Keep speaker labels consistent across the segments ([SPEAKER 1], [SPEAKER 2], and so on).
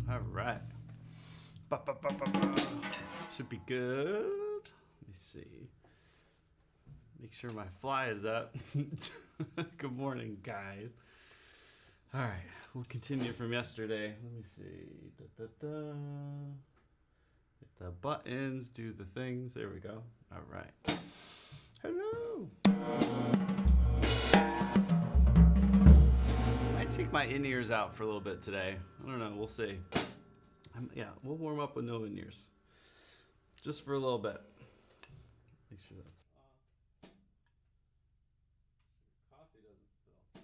[SPEAKER 1] All right. Should be good. Let me see. Make sure my fly is up. Good morning, guys. All right, we'll continue from yesterday. Let me see. Hit the buttons, do the things. There we go. All right. Hello. I might take my in-ears out for a little bit today. I don't know. We'll see. Yeah, we'll warm up with no in-ears. Just for a little bit. Make sure that's off. Coffee doesn't spill.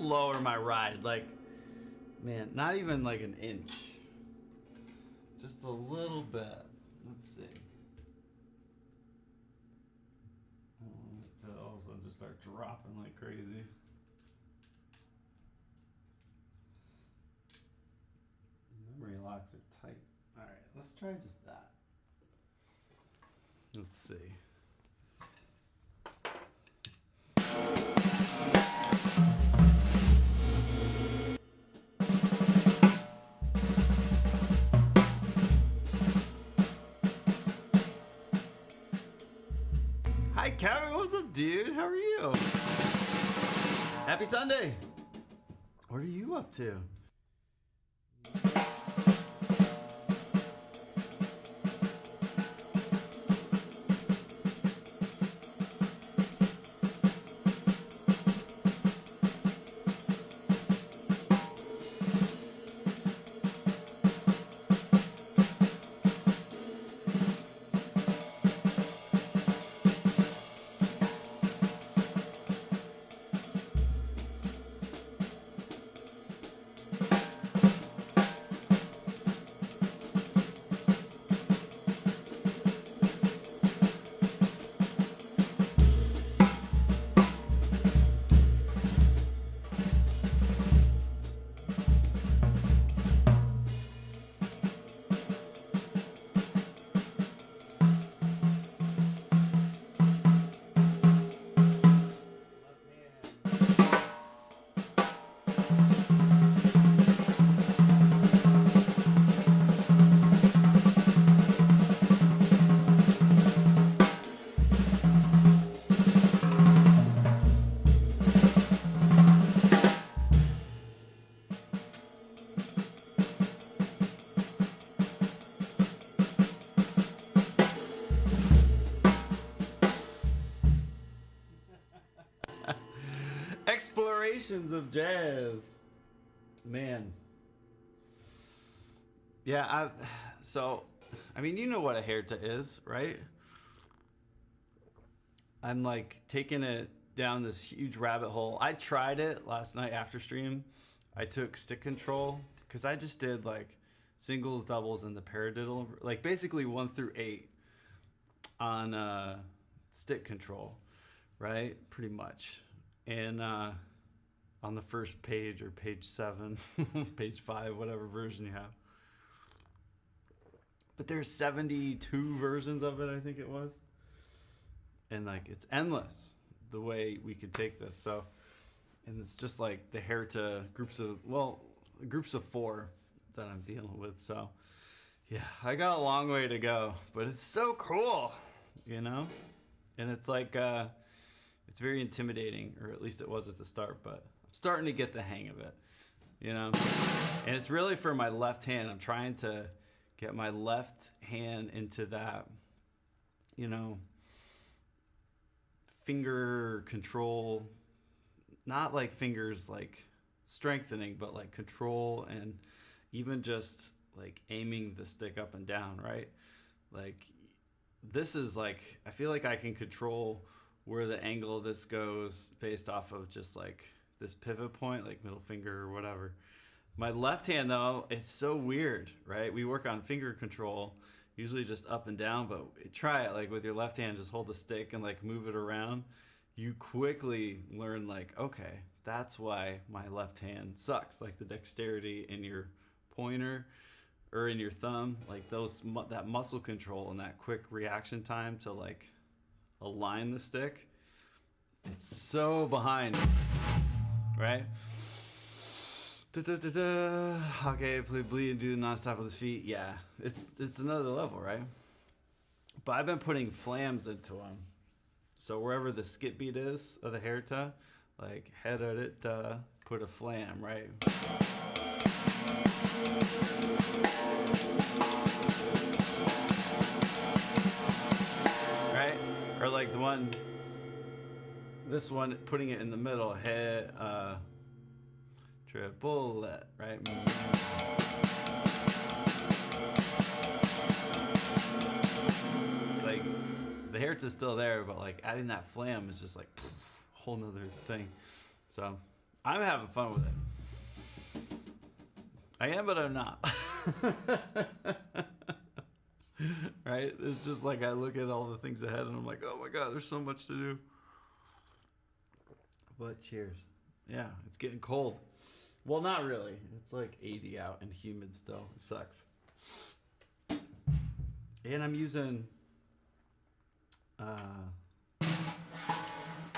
[SPEAKER 1] Lower my ride, like, man, not even like an inch, just a little bit. Let's see. I don't want it to all of a sudden just start dropping like crazy. Memory locks are tight. All right, let's try just that. Let's see. Hi Kevin, what's up, dude? How are you? Happy Sunday. What are you up to? Explorations of jazz. Man. Yeah, I mean, you know what a Herta is, right? I'm like taking it down this huge rabbit hole. I tried it last night after stream. I took stick control because I just did like singles, doubles, and the paradiddle, like basically 1 through 8 on stick control, right? Pretty much. And on the first page or page 7, page 5, whatever version you have. But there's 72 versions of it, I think it was. And like it's endless the way we could take this. So, and it's just like the Herta groups of 4 that I'm dealing with. So yeah, I got a long way to go, but it's so cool, you know? And it's like, it's very intimidating, or at least it was at the start, but I'm starting to get the hang of it, you know? And it's really for my left hand. I'm trying to get my left hand into that, you know, finger control, not like fingers like strengthening, but like control, and even just like aiming the stick up and down, right? Like this is like, I feel like I can control where the angle of this goes based off of just like this pivot point, like middle finger or whatever. My left hand though, it's so weird, right? We work on finger control, usually just up and down, but try it like with your left hand, just hold the stick and like move it around. You quickly learn like, okay, that's why my left hand sucks. Like the dexterity in your pointer or in your thumb, like that muscle control and that quick reaction time to like align the stick. It's so behind, right? Okay, play bleed and do non-stop with his feet. Yeah, it's another level, right? But I've been putting flams into them. So wherever the skip beat is of the Herta, like head at it, put a flam, right? Right? Or like this one, putting it in the middle, head, triplet, right? Like the Herta's still there, but like adding that flam is just like a whole nother thing. So I'm having fun with it. I am, but I'm not. Right? It's just like I look at all the things ahead and I'm like, oh my God, there's so much to do. But cheers. Yeah, it's getting cold. Well, not really. It's like 80 out and humid still. It sucks. And I'm using...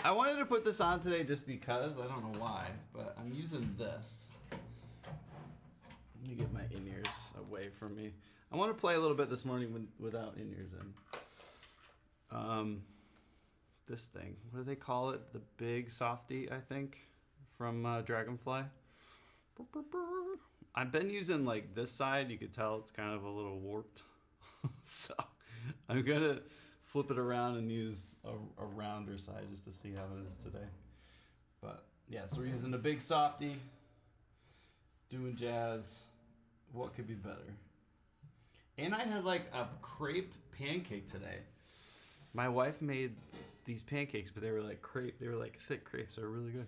[SPEAKER 1] I wanted to put this on today just because. I don't know why, but I'm using this. Let me get my in-ears away from me. I want to play a little bit this morning without in-ears in. This thing. What do they call it? The big softy, I think, from Dragonfly. I've been using like this side. You could tell it's kind of a little warped. So I'm going to flip it around and use a rounder side just to see how it is today. But yeah, so we're using a big softy, doing jazz. What could be better? And I had like a crepe pancake today. My wife made these pancakes, but they were like crepe. They were like thick crepes. They were really good.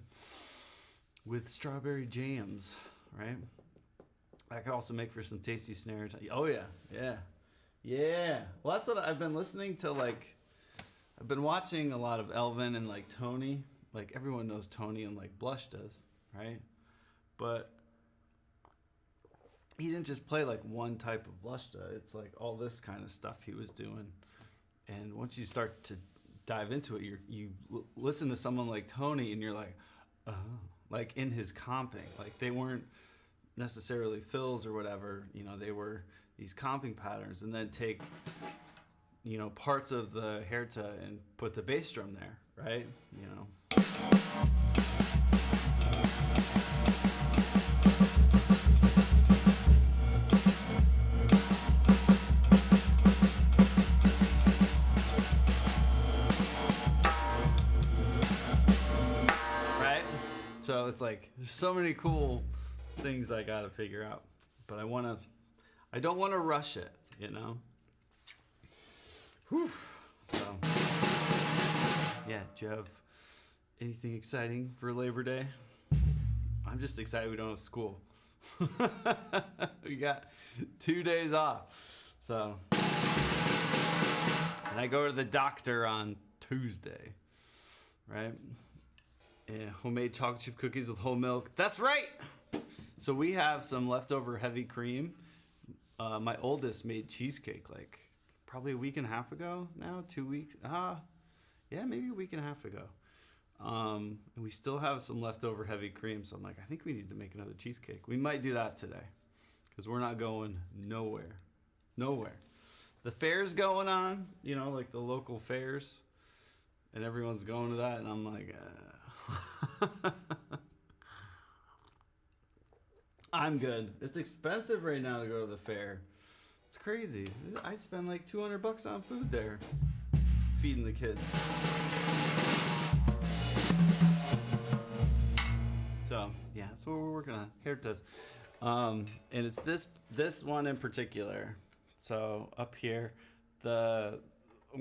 [SPEAKER 1] With strawberry jams, right? That could also make for some tasty snares. Oh yeah, yeah. Yeah. Well, that's what I've been listening to. Like, I've been watching a lot of Elvin and like Tony. Like everyone knows Tony and like Blush does, right? But he didn't just play like one type of blushta. It's like all this kind of stuff he was doing. And once you start to dive into it, you listen to someone like Tony and you're like, oh, like in his comping. Like they weren't necessarily fills or whatever, you know, they were these comping patterns, and then take, you know, parts of the Herta and put the bass drum there, right? You know. So it's like there's so many cool things I gotta figure out, but I don't want to rush it, you know. Whew. So yeah, do you have anything exciting for Labor Day? I'm just excited we don't have school. We got 2 days off. So, and I go to the doctor on Tuesday, right? Yeah, homemade chocolate chip cookies with whole milk. That's right. So we have some leftover heavy cream. My oldest made cheesecake like probably a week and a half ago now, 2 weeks. Yeah, maybe a week and a half ago. And we still have some leftover heavy cream. So I'm like, I think we need to make another cheesecake. We might do that today because we're not going nowhere. Nowhere. The fair's going on, you know, like the local fairs. And everyone's going to that. And I'm like, I'm good. It's expensive right now to go to the fair. It's crazy. I'd spend like $200 on food there, feeding the kids. So yeah, that's what we're working on. Here it is, and it's this one in particular. So up here, I'm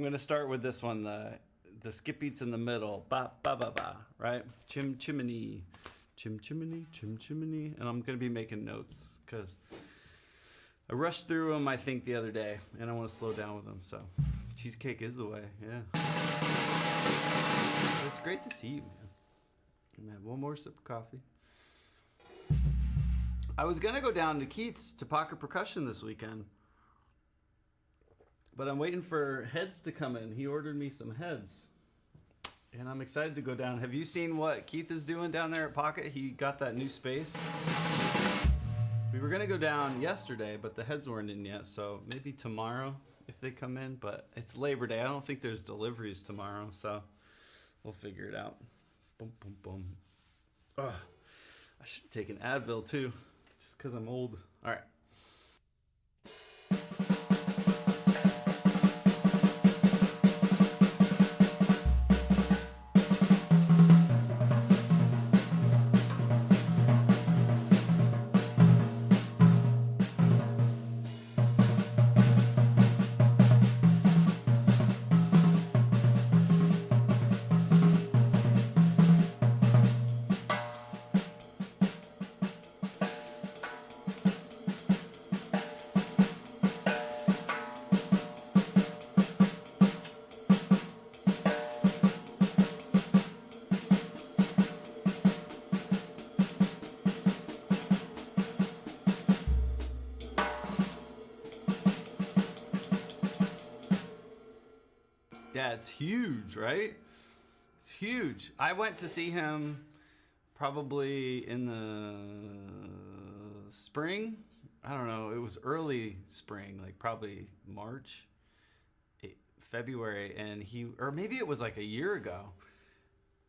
[SPEAKER 1] gonna start with this one. The skip eats in the middle. Ba ba ba ba. Right? Chim chimney. Chim chimney, chim chimney. And I'm going to be making notes because I rushed through them, I think, the other day. And I want to slow down with them. So cheesecake is the way. Yeah. It's great to see you, man. I'm going to have one more sip of coffee. I was going to go down to Keith's to Pocket Percussion this weekend. But I'm waiting for heads to come in. He ordered me some heads. And I'm excited to go down. Have you seen what Keith is doing down there at Pocket? He got that new space. We were going to go down yesterday, but the heads weren't in yet. So maybe tomorrow if they come in. But it's Labor Day. I don't think there's deliveries tomorrow. So we'll figure it out. Boom, boom, boom. Ugh. I should take an Advil too, just because I'm old. All right. Yeah, it's huge, right? It's huge. I went to see him probably in the spring. I don't know. It was early spring, like probably March, February, and or maybe it was like a year ago,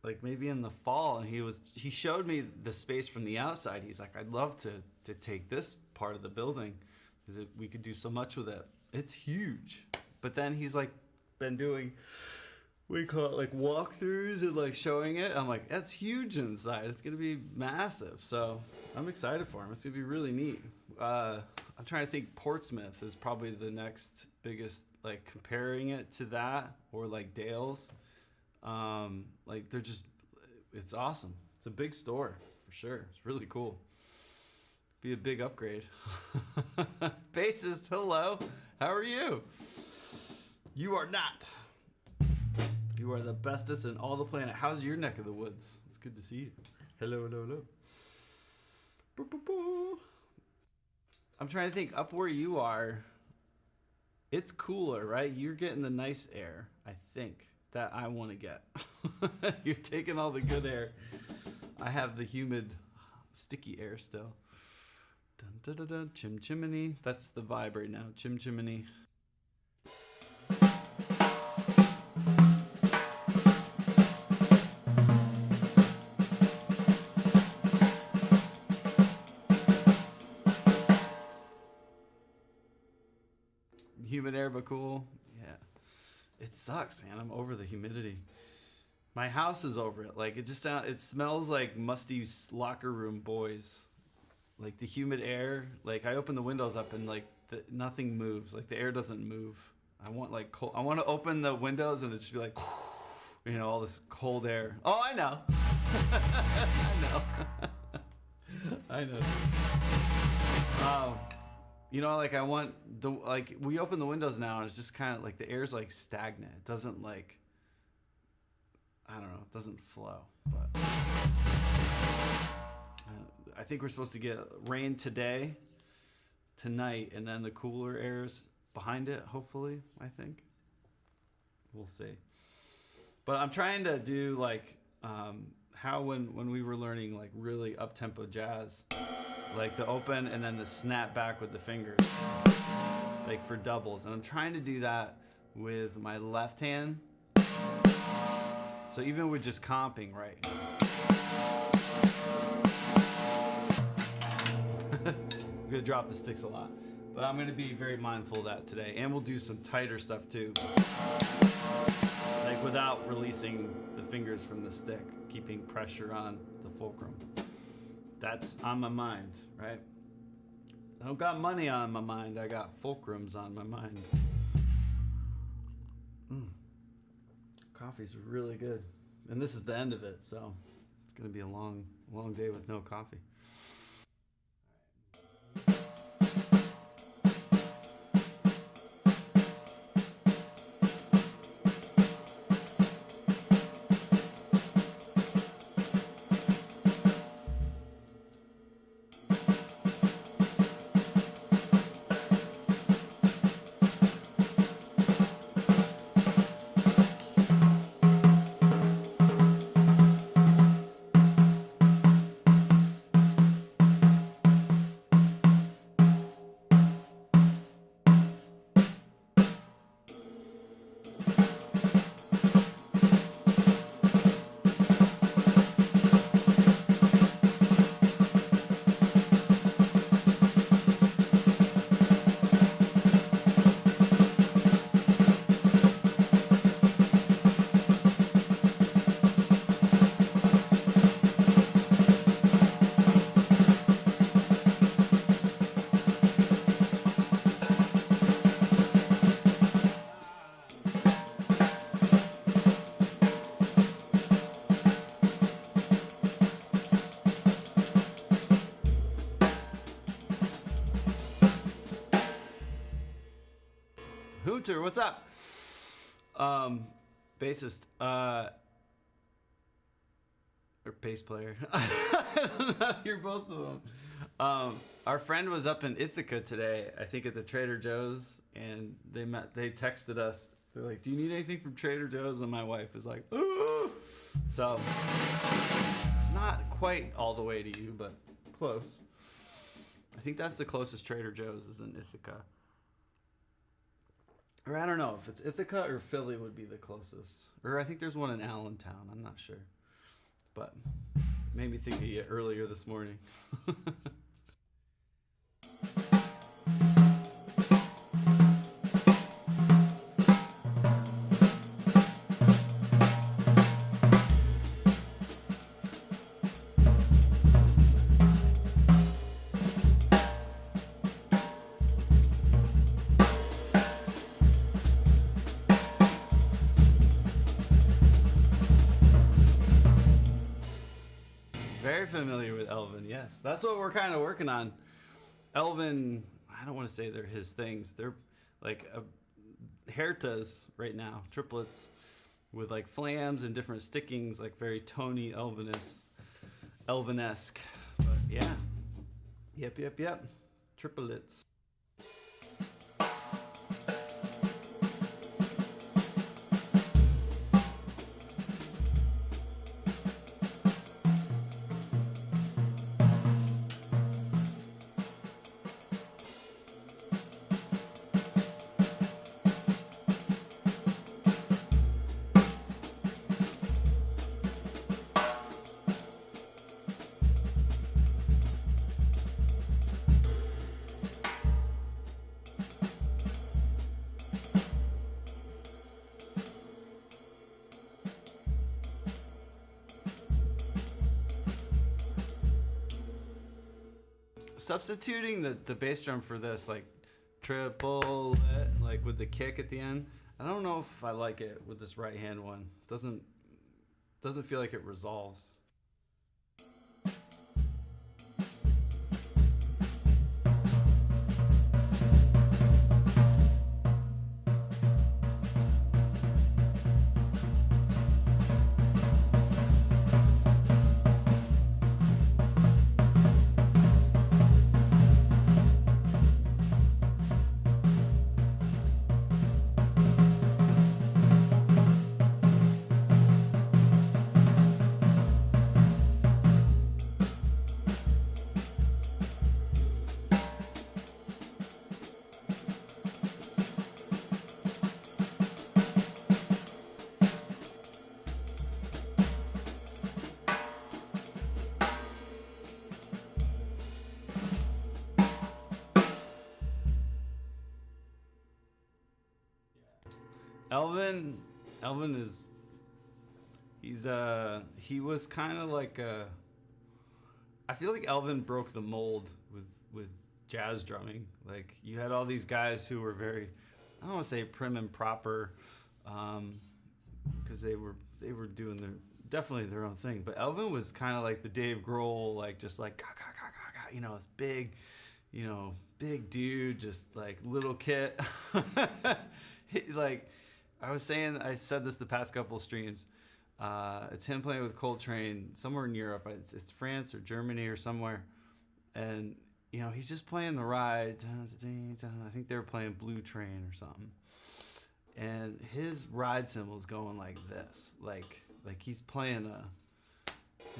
[SPEAKER 1] like maybe in the fall, and he showed me the space from the outside. He's like, I'd love to take this part of the building because we could do so much with it. It's huge. But then he's like been doing, we call it like walkthroughs and like showing it. I'm like, that's huge inside. It's gonna be massive. So I'm excited for him. It's gonna be really neat. I'm trying to think. Portsmouth is probably the next biggest, like comparing it to that or like Dale's. Like they're just, it's awesome. It's a big store for sure. It's really cool. Be a big upgrade. Bassist, hello. How are you? You are not. You are the bestest in all the planet. How's your neck of the woods? It's good to see you. Hello, hello, hello. Boo, boo, boo. I'm trying to think, up where you are, it's cooler, right? You're getting the nice air, I think, that I want to get. You're taking all the good air. I have the humid, sticky air still. Dun, dun, dun, dun. Chim chimney. That's the vibe right now. Chim chimney. Humid air, but cool. Yeah. It sucks, man. I'm over the humidity. My house is over it. Like it smells like musty locker room boys. Like the humid air. Like I open the windows up and like nothing moves. Like the air doesn't move. I want like cold. I want to open the windows and it just be like, all this cold air. Oh, I know. I know. I know. Like I want we open the windows now and it's just kind of like the air's like stagnant. It doesn't like, I don't know, it doesn't flow. But I think we're supposed to get rain tonight, and then the cooler air's behind it, hopefully, I think. We'll see. But I'm trying to do like how when we were learning like really up-tempo jazz, like the open and then the snap back with the fingers, like for doubles. And I'm trying to do that with my left hand. So even with just comping, right? I'm gonna drop the sticks a lot, but I'm gonna be very mindful of that today. And we'll do some tighter stuff too. Like without releasing the fingers from the stick, keeping pressure on the fulcrum. That's on my mind, right? I don't got money on my mind, I got fulcrums on my mind. Coffee's really good. And this is the end of it, so it's gonna be a long day with no coffee. Hooter, what's up? Bassist, or bass player. I don't know, you're both of them. Our friend was up in Ithaca today, I think at the Trader Joe's, and they texted us. They're like, do you need anything from Trader Joe's? And my wife is like, ooh. So, not quite all the way to you, but close. I think that's the closest Trader Joe's is in Ithaca. Or I don't know if it's Ithaca or Philly would be the closest. Or I think there's one in Allentown. I'm not sure. But made me think of you earlier this morning. Very familiar with Elvin, yes. That's what we're kind of working on. Elvin, I don't want to say they're his things. They're like Hertas right now, triplets with like flams and different stickings, like very Tony Elvin-esque. But yeah, yep, triplets. substituting the bass drum for this, like triple like with the kick at the end. I don't know if I like it with this right hand one. Doesn't feel like it resolves. Elvin is, he was kind of like I feel like Elvin broke the mold with jazz drumming. Like, you had all these guys who were very, I don't want to say prim and proper, because they were doing definitely their own thing. But Elvin was kind of like the Dave Grohl, like just like you know, this big, you know, big dude, just like little kid. Like, I said this the past couple of streams. It's him playing with Coltrane somewhere in Europe. It's France or Germany or somewhere. And, you know, he's just playing the ride. I think they were playing Blue Train or something. And his ride cymbal's going like this. Like he's playing a,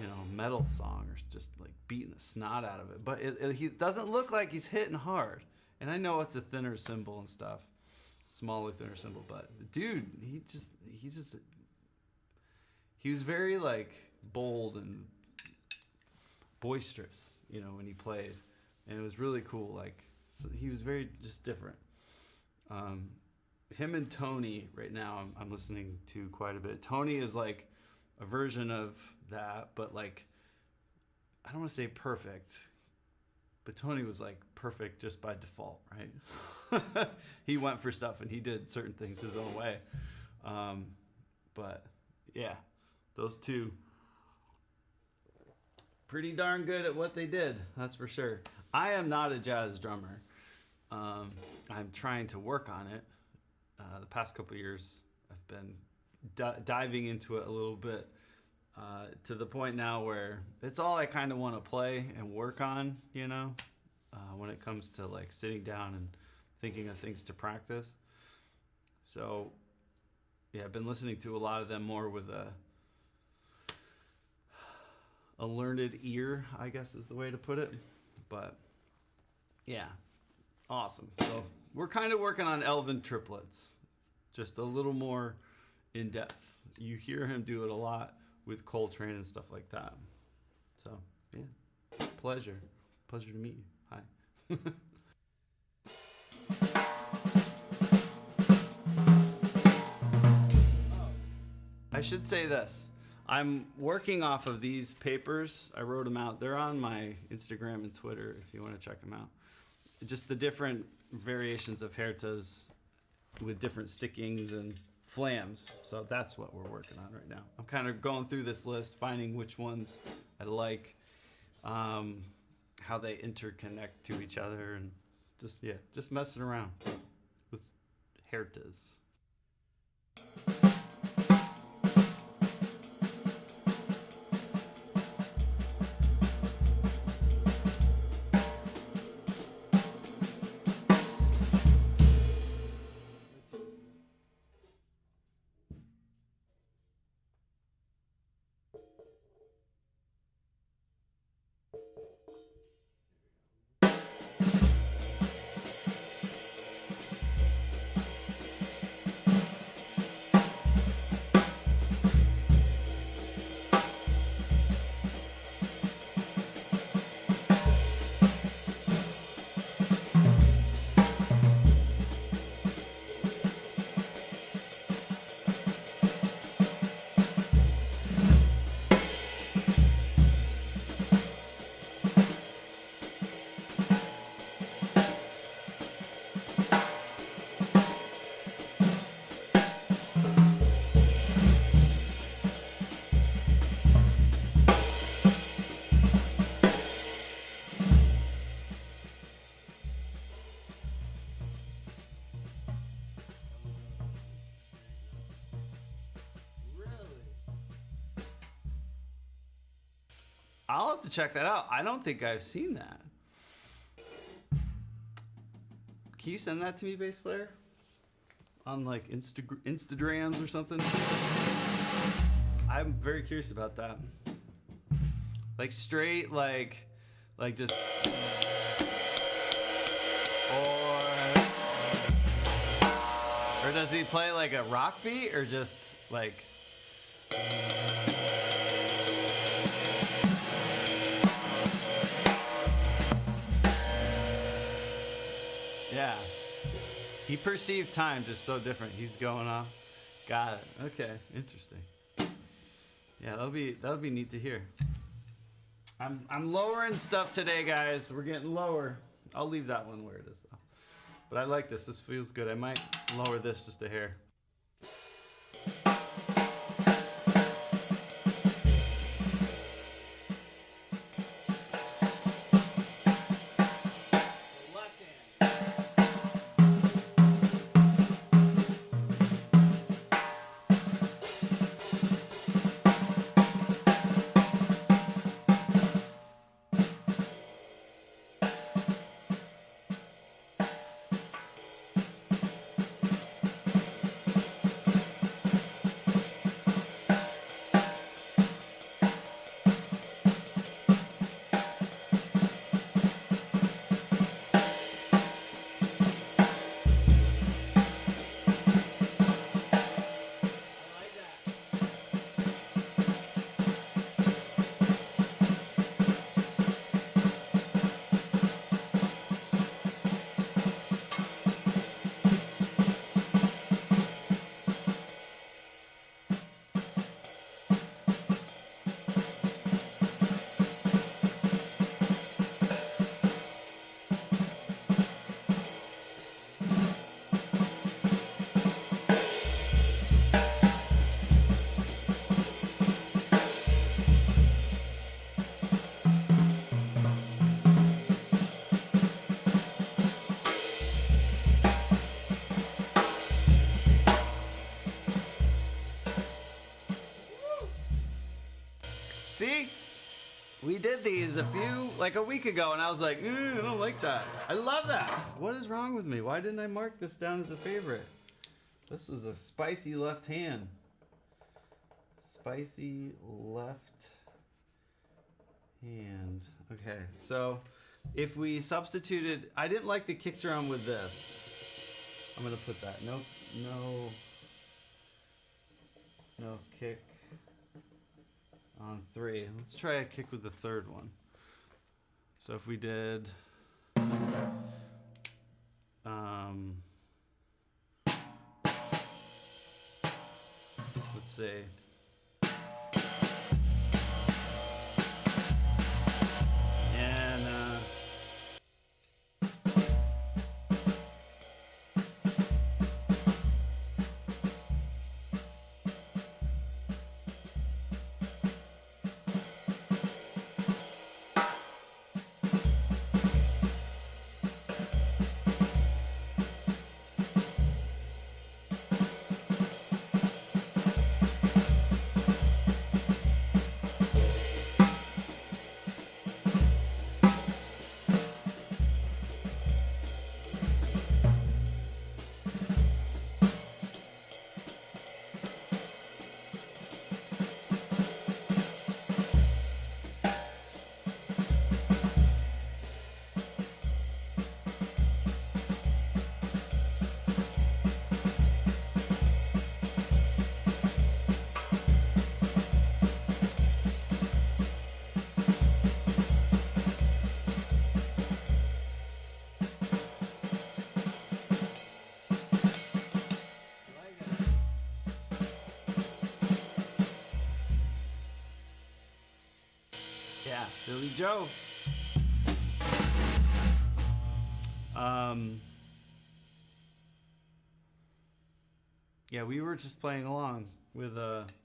[SPEAKER 1] you know, metal song, or just like beating the snot out of it. But he doesn't look like he's hitting hard. And I know it's a thinner cymbal and stuff. Smaller, thinner cymbal, but the dude, he was very like bold and boisterous, you know, when he played, and it was really cool. Like, so he was very just different. Him and Tony right now, I'm listening to quite a bit. Tony is like a version of that, but like, I don't want to say perfect, but Tony was like perfect just by default, right? He went for stuff and he did certain things his own way. But yeah, those two, pretty darn good at what they did, that's for sure. I am not a jazz drummer. I'm trying to work on it. The past couple of years, I've been diving into it a little bit, to the point now where it's all I kind of want to play and work on, you know, when it comes to like sitting down and thinking of things to practice. So yeah, I've been listening to a lot of them more with a learned ear, I guess is the way to put it. But yeah, awesome. So we're kind of working on Elvin triplets, just a little more in depth. You hear him do it a lot with Coltrane and stuff like that. So yeah, pleasure to meet you. Hi. I should say this. I'm working off of these papers. I wrote them out. They're on my Instagram and Twitter if you want to check them out. Just the different variations of Hertas with different stickings and flams. So that's what we're working on right now. I'm kind of going through this list, finding which ones I like, how they interconnect to each other, and just messing around with Hertas. I'll have to check that out. I don't think I've seen that. Can you send that to me, bass player? On like Instagrams or something? I'm very curious about that. Like straight, like just, or does he play like a rock beat or just like? Yeah. He perceived time just so different. He's going off. Got it. Okay. Interesting. Yeah, that'll be neat to hear. I'm lowering stuff today, guys. We're getting lower. I'll leave that one where it is though. But I like this. This feels good. I might lower this just a hair. See? We did these like a week ago, and I was like, I don't like that. I love that. What is wrong with me? Why didn't I mark this down as a favorite? This was a spicy left hand. Spicy left hand. Okay, so if we substituted, I didn't like the kick drum with this. I'm gonna put that. No kick on 3. Let's try a kick with the third one. So if we did, let's see. And yeah, Billy Joe. Yeah, we were just playing along with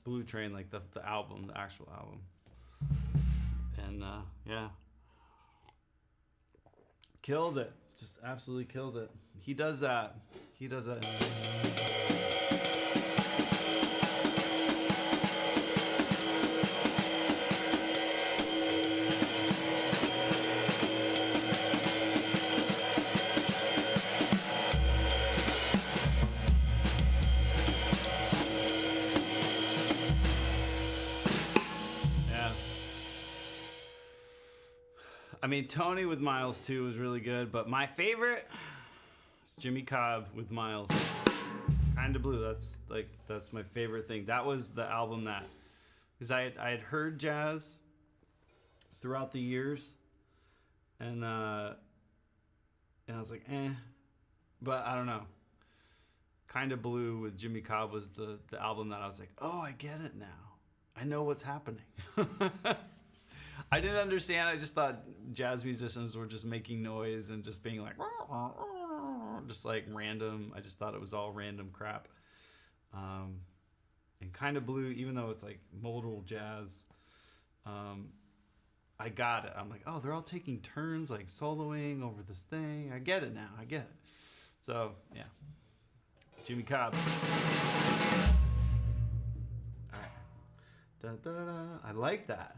[SPEAKER 1] Blue Train, like the album, the actual album. And yeah. Kills it. Just absolutely kills it. He does that. He does that. mean, Tony with Miles too was really good, but my favorite is Jimmy Cobb with Miles. Kinda Blue. That's my favorite thing. That was the album that, because I had heard jazz throughout the years, and I was like, but I don't know. Kinda Blue with Jimmy Cobb was the album that I was like, oh, I get it now. I know what's happening. I didn't understand. I just thought jazz musicians were just making noise and just being like, just like random. I just thought it was all random crap. And Kinda Blue, even though it's like modal jazz, I got it. I'm like, oh, they're all taking turns like soloing over this thing. I get it now. I get it. So yeah, Jimmy Cobb. All right. Da, da, da, da. I like that.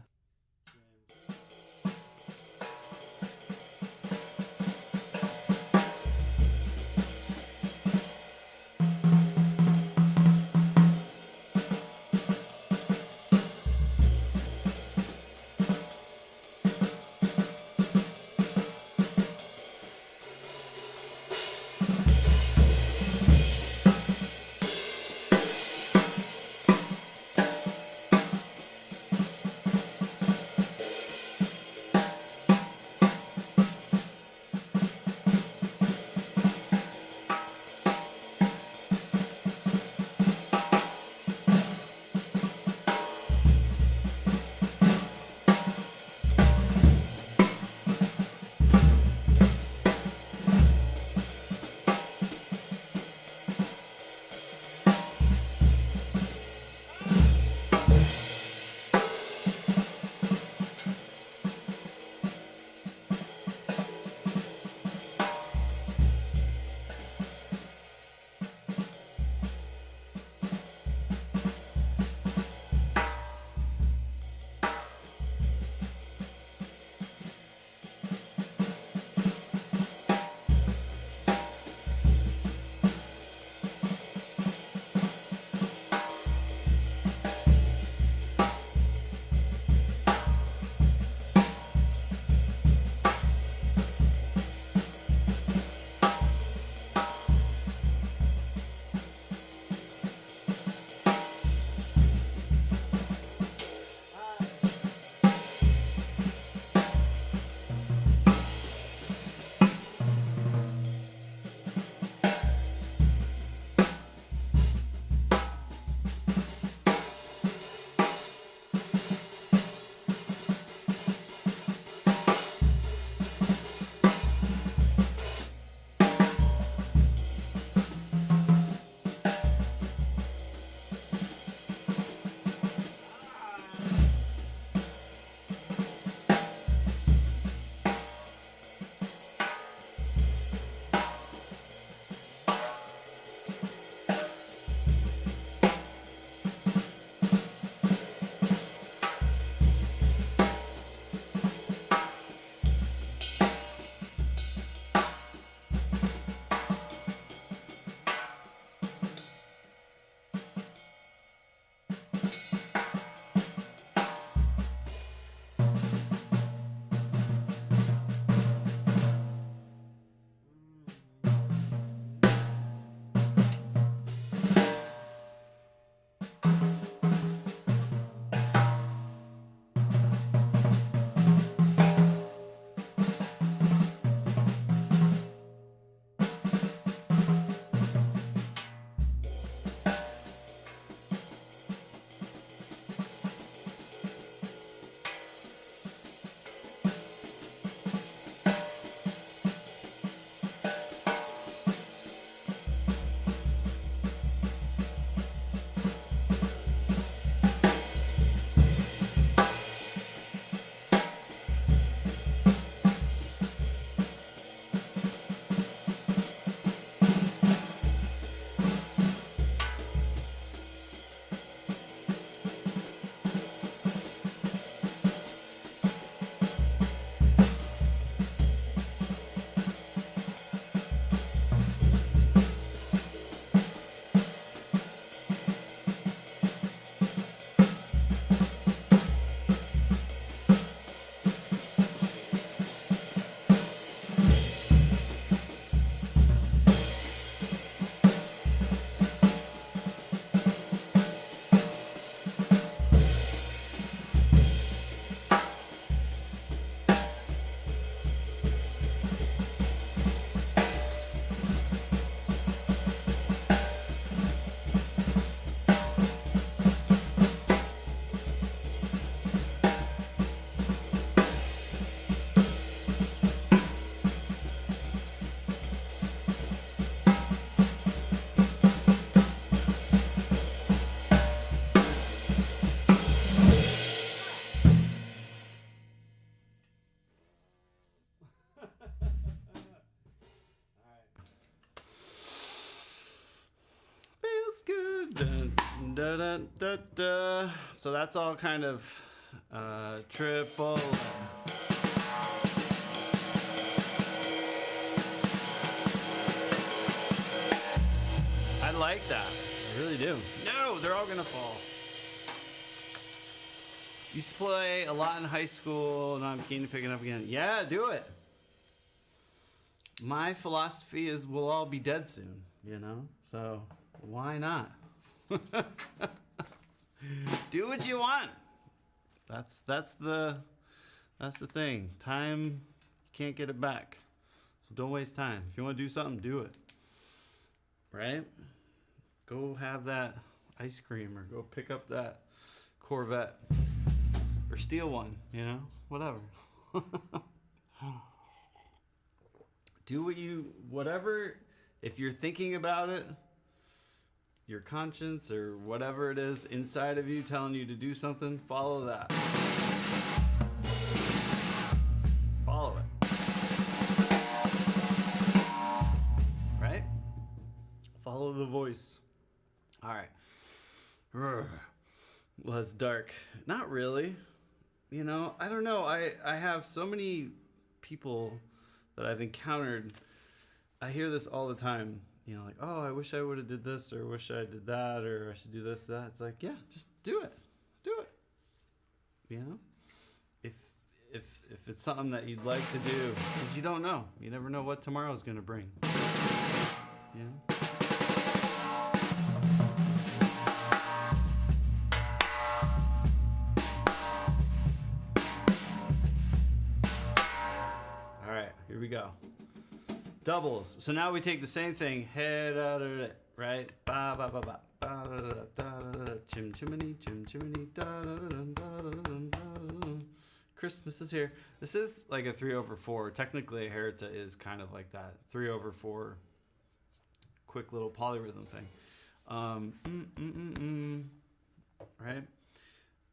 [SPEAKER 1] Dun, dun, dun, dun, dun. So that's all kind of triple. I like that. I really do. No, they're all gonna fall. Used to play a lot in high school, and I'm keen to pick it up again. Yeah, do it. My philosophy is we'll all be dead soon, you know? So why not? Do what you want. That's the thing. Time, you can't get it back. So don't waste time. If you want to do something, do it. Right? Go have that ice cream or go pick up that Corvette or steal one, you know? Whatever. Do whatever, if you're thinking about it, your conscience or whatever it is inside of you telling you to do something, follow that. Follow it. Right? Follow the voice. All right. Well, it's dark. Not really. You know, I don't know. I have so many people that I've encountered. I hear this all the time. You know, like, oh, I wish I would have did this, or wish I did that, or I should do this, that. It's like, yeah, just do it. Do it. You know? If it's something that you'd like to do, because you don't know. You never know what tomorrow's going to bring. You know? All right, here we go. Doubles. So now we take the same thing. Head out of it, right? Ba ba ba ba. Ba da da da da da. Chim chimney, chim chimney. Da da da da da da. Christmas is here. This is like a 3/4. Technically, a Herita is kind of like that 3/4. Quick little polyrhythm thing. Right?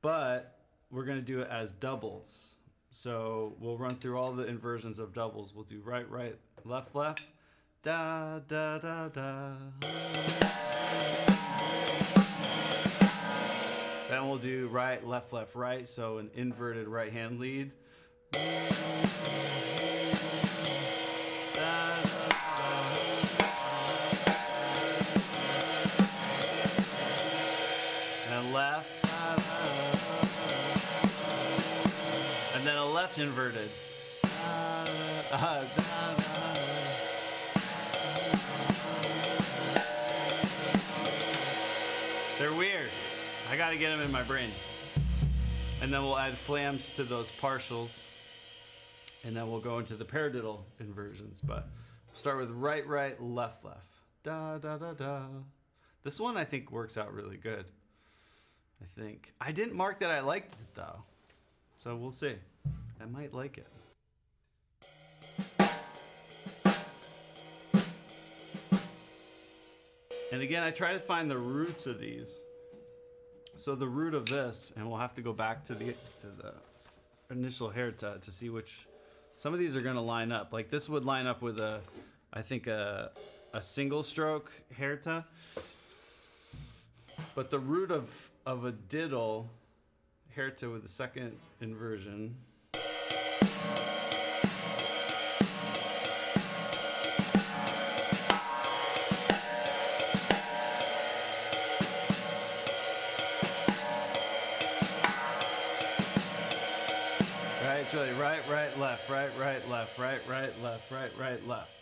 [SPEAKER 1] But we're gonna do it as doubles. So we'll run through all the inversions of doubles. We'll do right, right, left, left, da, da, da, da. Then we'll do right, left, left, right. So an inverted right hand lead. Da, da, da. And left. And then a left inverted. They're weird. I gotta get them in my brain. And then we'll add flams to those partials. And then we'll go into the paradiddle inversions. But we'll start with right, right, left, left. Da, da, da, da. This one I think works out really good. I think. I didn't mark that I liked it though. So we'll see. I might like it. And again, I try to find the roots of these. So the root of this, and we'll have to go back to the initial Herita to see which. Some of these are going to line up. Like this would line up with I think a single stroke Herita. But the root of a diddle Herita with the second inversion. Right, it's really right, right, left, right, right, left, right, right, left, right, right, left.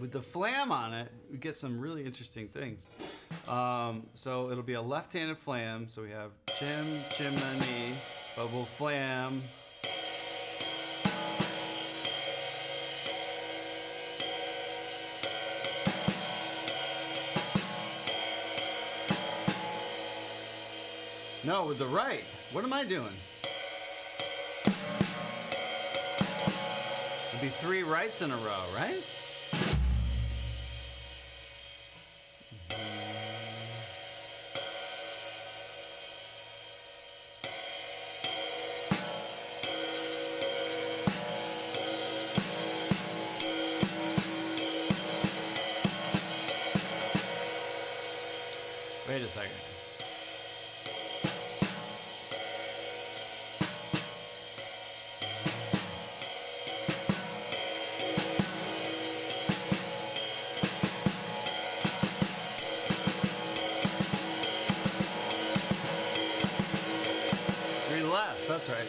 [SPEAKER 1] with the flam on it, we get some really interesting things. So it'll be a left-handed flam. So we have chimney, but we'll flam. No, with the right. What am I doing? It'd be 3 rights in a row, right? Wait a second. That's right.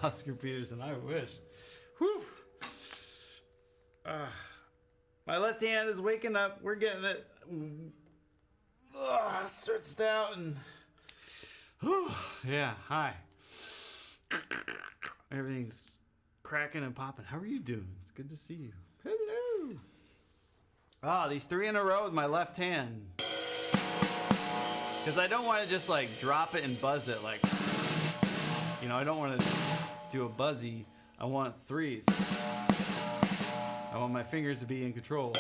[SPEAKER 1] Oscar Peterson, I wish. Whew. My left hand is waking up. We're getting it. Stretched out and. Whew. Yeah, hi. Everything's cracking and popping. How are you doing? It's good to see you. Hello. These 3 in a row with my left hand. Because I don't want to just like drop it and buzz it. Like, you know, I don't want to do a buzzy. I want 3s. I want my fingers to be in control.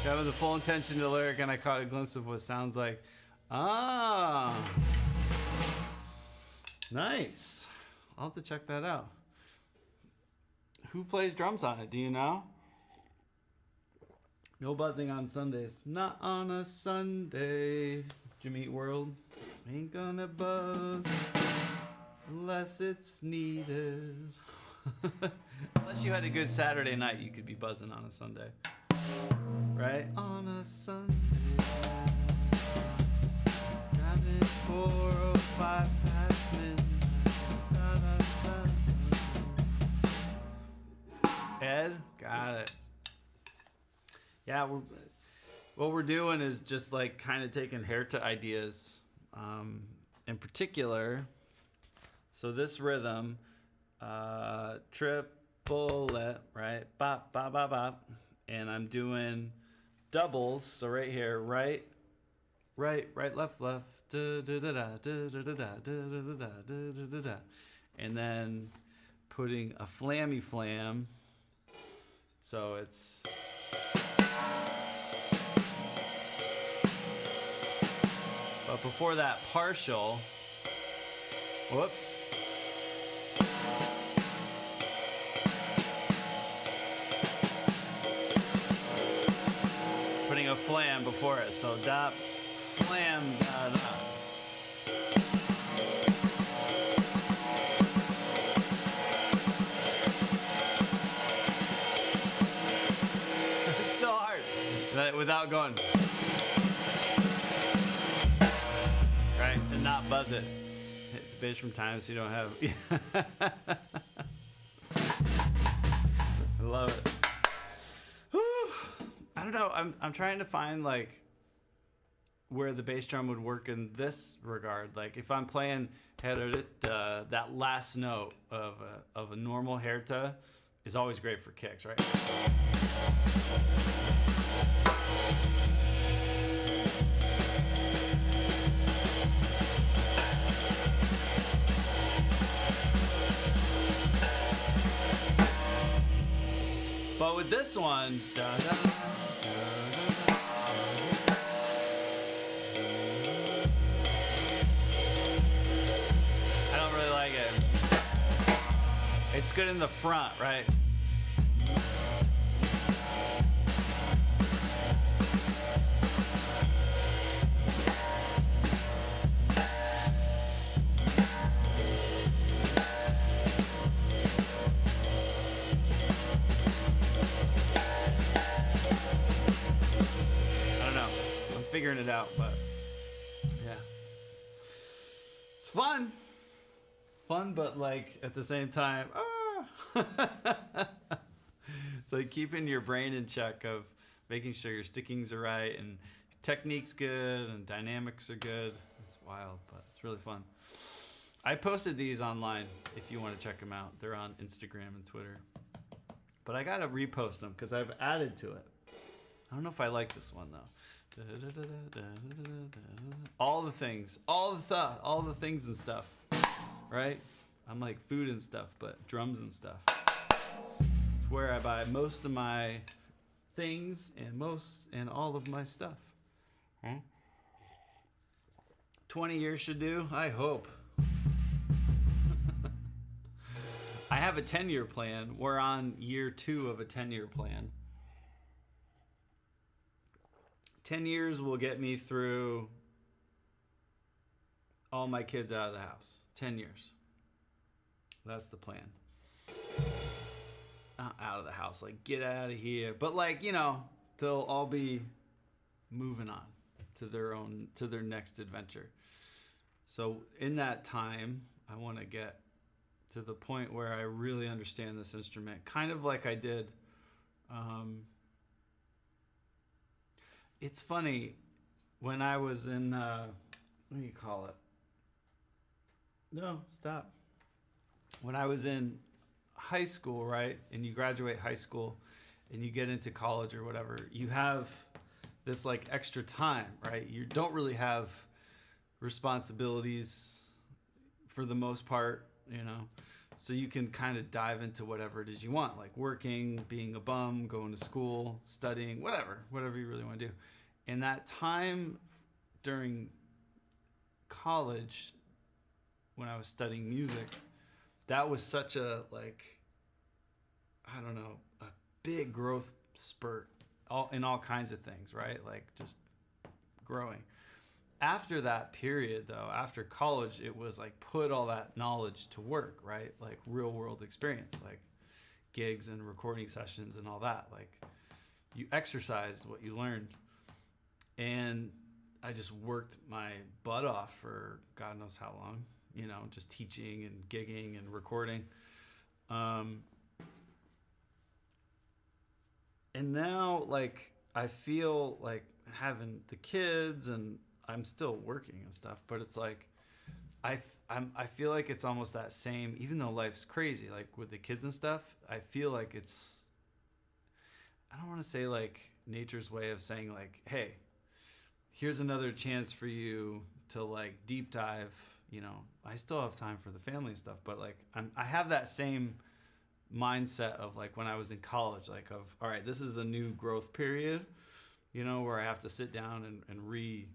[SPEAKER 1] That was the full intention of the lyric, and I caught a glimpse of what it sounds like. Nice. I'll have to check that out. Who plays drums on it? Do you know? No buzzing on Sundays. Not on a Sunday. Jimmy Eat World. Ain't gonna buzz unless it's needed. Unless you had a good Saturday night, you could be buzzing on a Sunday. Right? On a Sunday, driving 405 past midnight. Ed, got it. Yeah, what we're doing is just like kind of taking Herta ideas, in particular. So this rhythm, triplet, right? Bop, bop, bop, bop. And I'm doing doubles. So right here, right, left, da da da da da da da da da da da, and then putting a flammy flam. So it's but before that partial. Whoops. A flam before it, so da, flam, da, da. It's so hard without going right to not buzz it. Hit the bass from times you don't have. I love it. I don't know. I'm trying to find like where the bass drum would work in this regard. Like if I'm playing that last note of a normal Herta is always great for kicks, right? But with this one, da, da, da, I don't really like it. It's good in the front, right? Figuring it out, but yeah, it's fun, but like at the same time, it's like keeping your brain in check of making sure your stickings are right and technique's good and dynamics are good. It's wild, but it's really fun. I posted these online if you want to check them out. They're on Instagram and Twitter, but I gotta repost them because I've added to it. I don't know if I like this one though. All the things, all the things and stuff, right? I'm like food and stuff, but drums and stuff. It's where I buy most of my things and all of my stuff. Huh? 20 years should do, I hope. I have a 10-year plan. We're on year 2 of a 10-year plan. 10 years will get me through all my kids out of the house. 10 years. That's the plan. Not out of the house, like get out of here. But like, you know, they'll all be moving on to their next adventure. So in that time, I want to get to the point where I really understand this instrument, kind of like I did. It's funny, when I was in, what do you call it? No, stop. When I was in high school, right, and you graduate high school and you get into college or whatever, you have this like extra time, right? You don't really have responsibilities for the most part, you know, so you can kind of dive into whatever it is you want, like working, being a bum, going to school, studying, whatever you really want to do. And that time during college, when I was studying music, that was such a, like, I don't know, a big growth spurt in all kinds of things, right? Like just growing. After that period, though, after college, it was like put all that knowledge to work, right? Like real world experience, like gigs and recording sessions and all that. Like you exercised what you learned. And I just worked my butt off for God knows how long, you know, just teaching and gigging and recording. And now, like, I feel like having the kids, and I'm still working and stuff, but it's like, I feel like it's almost that same, even though life's crazy, like with the kids and stuff, I feel like it's, I don't want to say like nature's way of saying like, hey, here's another chance for you to like deep dive, you know, I still have time for the family and stuff, but like I have that same mindset of like when I was in college, like of, all right, this is a new growth period, you know, where I have to sit down and retool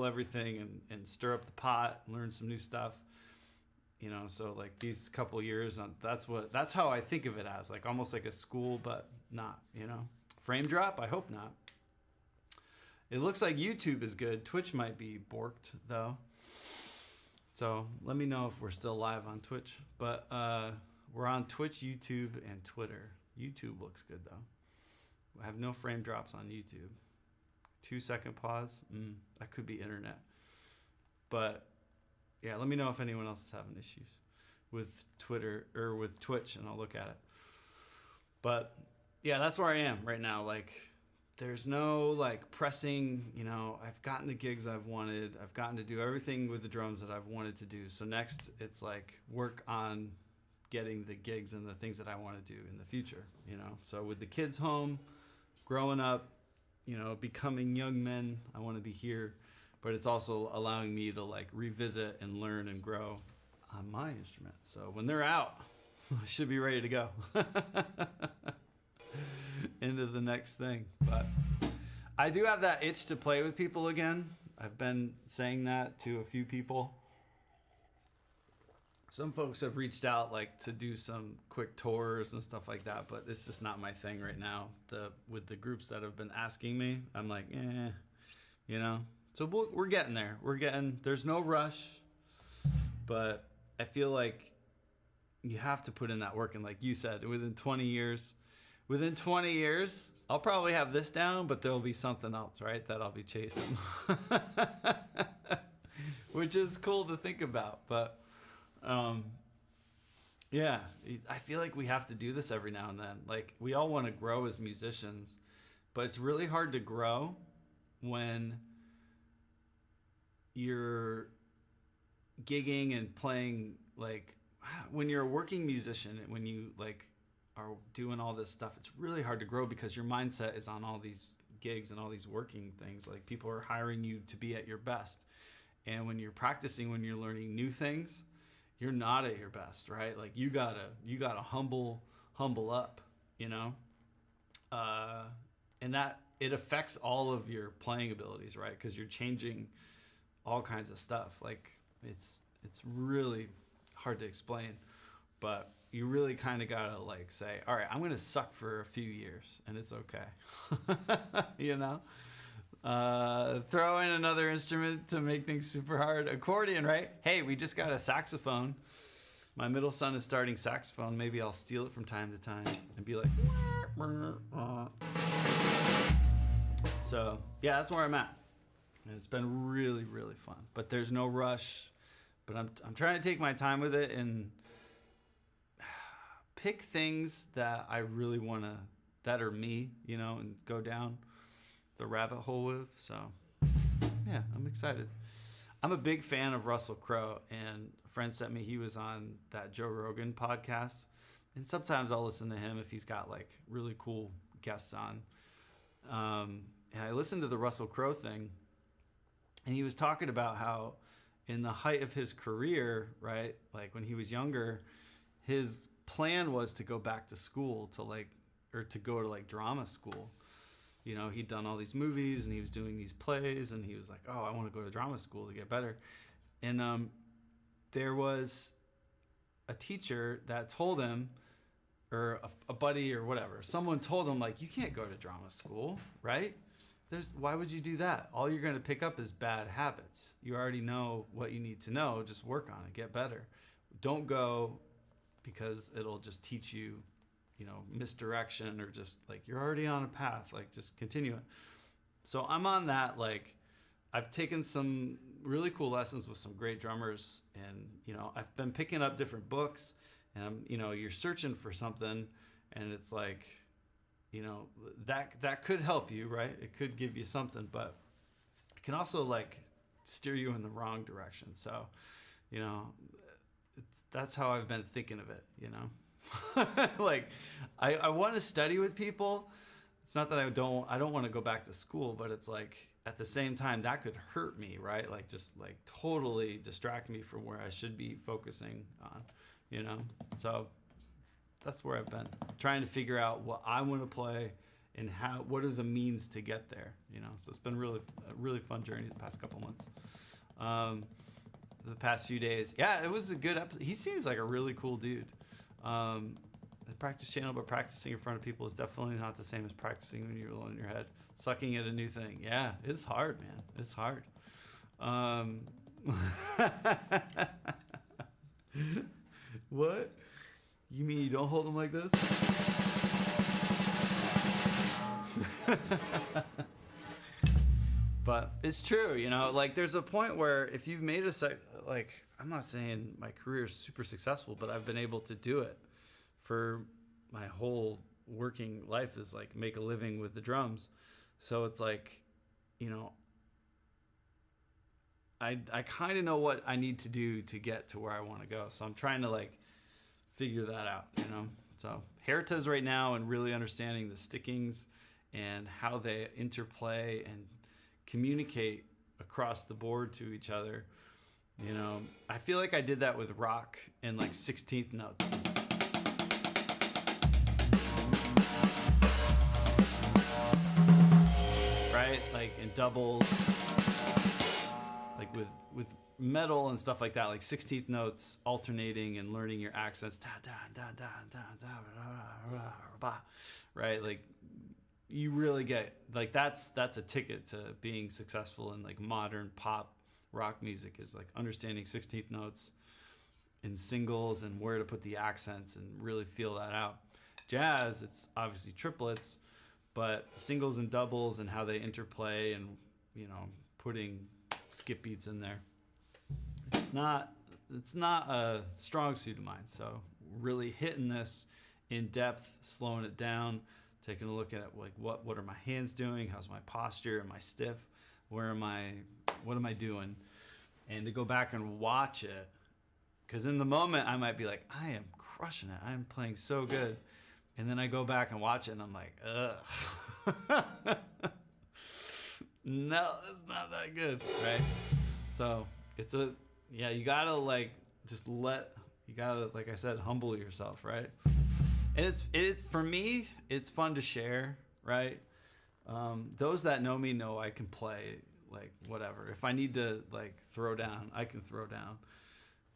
[SPEAKER 1] everything and stir up the pot, learn some new stuff, you know. So like these couple years on, that's how I think of it, as like almost like a school, but not, you know. Frame drop, I hope not. It looks like YouTube is good. Twitch might be borked though, so let me know if we're still live on Twitch. But we're on Twitch, YouTube, and Twitter. YouTube looks good though. I have no frame drops on YouTube. 2-second pause. That could be internet. But yeah, let me know if anyone else is having issues with Twitter or with Twitch, and I'll look at it. But yeah, that's where I am right now. Like, there's no like pressing, you know, I've gotten the gigs I've wanted. I've gotten to do everything with the drums that I've wanted to do. So next it's like work on getting the gigs and the things that I want to do in the future, you know. So with the kids home, growing up, you know, becoming young men, I want to be here, but it's also allowing me to like revisit and learn and grow on my instrument. So when they're out, I should be ready to go into the next thing. But I do have that itch to play with people again. I've been saying that to a few people. Some folks have reached out like to do some quick tours and stuff like that, but it's just not my thing right now. With the groups that have been asking me, I'm like, you know. So we're getting there. There's no rush, but I feel like you have to put in that work. And like you said, within 20 years, I'll probably have this down, but there'll be something else, right, that I'll be chasing, which is cool to think about. But yeah, I feel like we have to do this every now and then. Like, we all want to grow as musicians, but it's really hard to grow when you're gigging and playing, like when you're a working musician, when you like are doing all this stuff, it's really hard to grow because your mindset is on all these gigs and all these working things. Like, people are hiring you to be at your best. And when you're practicing, when you're learning new things, you're not at your best, right? Like, you gotta humble up, you know? And that, it affects all of your playing abilities, right? Because you're changing all kinds of stuff. Like, it's really hard to explain. but you really kind of gotta like say, all right, I'm gonna suck for a few years, and it's okay. You know, throw in another instrument to make things super hard. Accordion, right? Hey, we just got a saxophone. My middle son is starting saxophone. Maybe I'll steal it from time to time and be like, so yeah, that's where I'm at. And it's been really, really fun. But there's no rush. But I'm trying to take my time with it and pick things that I really want to, that are me, you know, and go down the rabbit hole with. So yeah, I'm excited. I'm a big fan of Russell Crowe, and a friend sent me, he was on that Joe Rogan podcast. And sometimes I'll listen to him if he's got like really cool guests on. And I listened to the Russell Crowe thing, and he was talking about how in the height of his career, right, like when he was younger, his plan was to go back to school to go to like drama school. You know, he'd done all these movies and he was doing these plays, and he was like, oh, I want to go to drama school to get better. And there was a teacher that told him, or a buddy or whatever, someone told him, like, you can't go to drama school, right? Why would you do that? All you're going to pick up is bad habits. You already know what you need to know. Just work on it. Get better. Don't go because it'll just teach you, you know, misdirection, or just like you're already on a path. Like, just continue it. So I'm on that. Like, I've taken some really cool lessons with some great drummers, and, you know, I've been picking up different books, and you know, you're searching for something, and it's like, you know, that could help you, right? It could give you something, but it can also like steer you in the wrong direction. So, you know, that's how I've been thinking of it, you know. Like, I want to study with people. It's not that I don't want to go back to school, but it's like at the same time that could hurt me, right? Like, just like totally distract me from where I should be focusing on, you know. So that's where I've been, trying to figure out what I want to play and what are the means to get there, you know. So it's been a really fun journey the past couple months. The past few days, yeah, it was a good episode. He seems like a really cool dude. The practice channel, but practicing in front of people is definitely not the same as practicing when you're alone in your head, sucking at a new thing. Yeah, it's hard, man. It's hard. What? You mean you don't hold them like this? But it's true, you know, like there's a point where if you've made like, I'm not saying my career is super successful, but I've been able to do it for my whole working life, is like make a living with the drums. So it's like, you know, I kind of know what I need to do to get to where I want to go. So I'm trying to like figure that out, you know. So Heritage right now, and really understanding the stickings and how they interplay and communicate across the board to each other. You know, I feel like I did that with rock and like 16th notes. Right? Like in doubles, like with metal and stuff like that, like 16th notes alternating and learning your accents, right? Like you really get, like that's a ticket to being successful in like modern pop rock music, is like understanding 16th notes in singles and where to put the accents and really feel that out. Jazz, it's obviously triplets, but singles and doubles and how they interplay, and, you know, putting skip beats in there. It's not a strong suit of mine. So really hitting this in depth, slowing it down, taking a look at like what are my hands doing? How's my posture? Am I stiff? What am I doing? And to go back and watch it, because in the moment I might be like, I am crushing it. I'm playing so good. And then I go back and watch it and I'm like, ugh. No, it's not that good, right? So you gotta like like I said, humble yourself, right? And it's for me, it's fun to share, right? Those that know me know I can play like whatever. If I need to like throw down, I can throw down.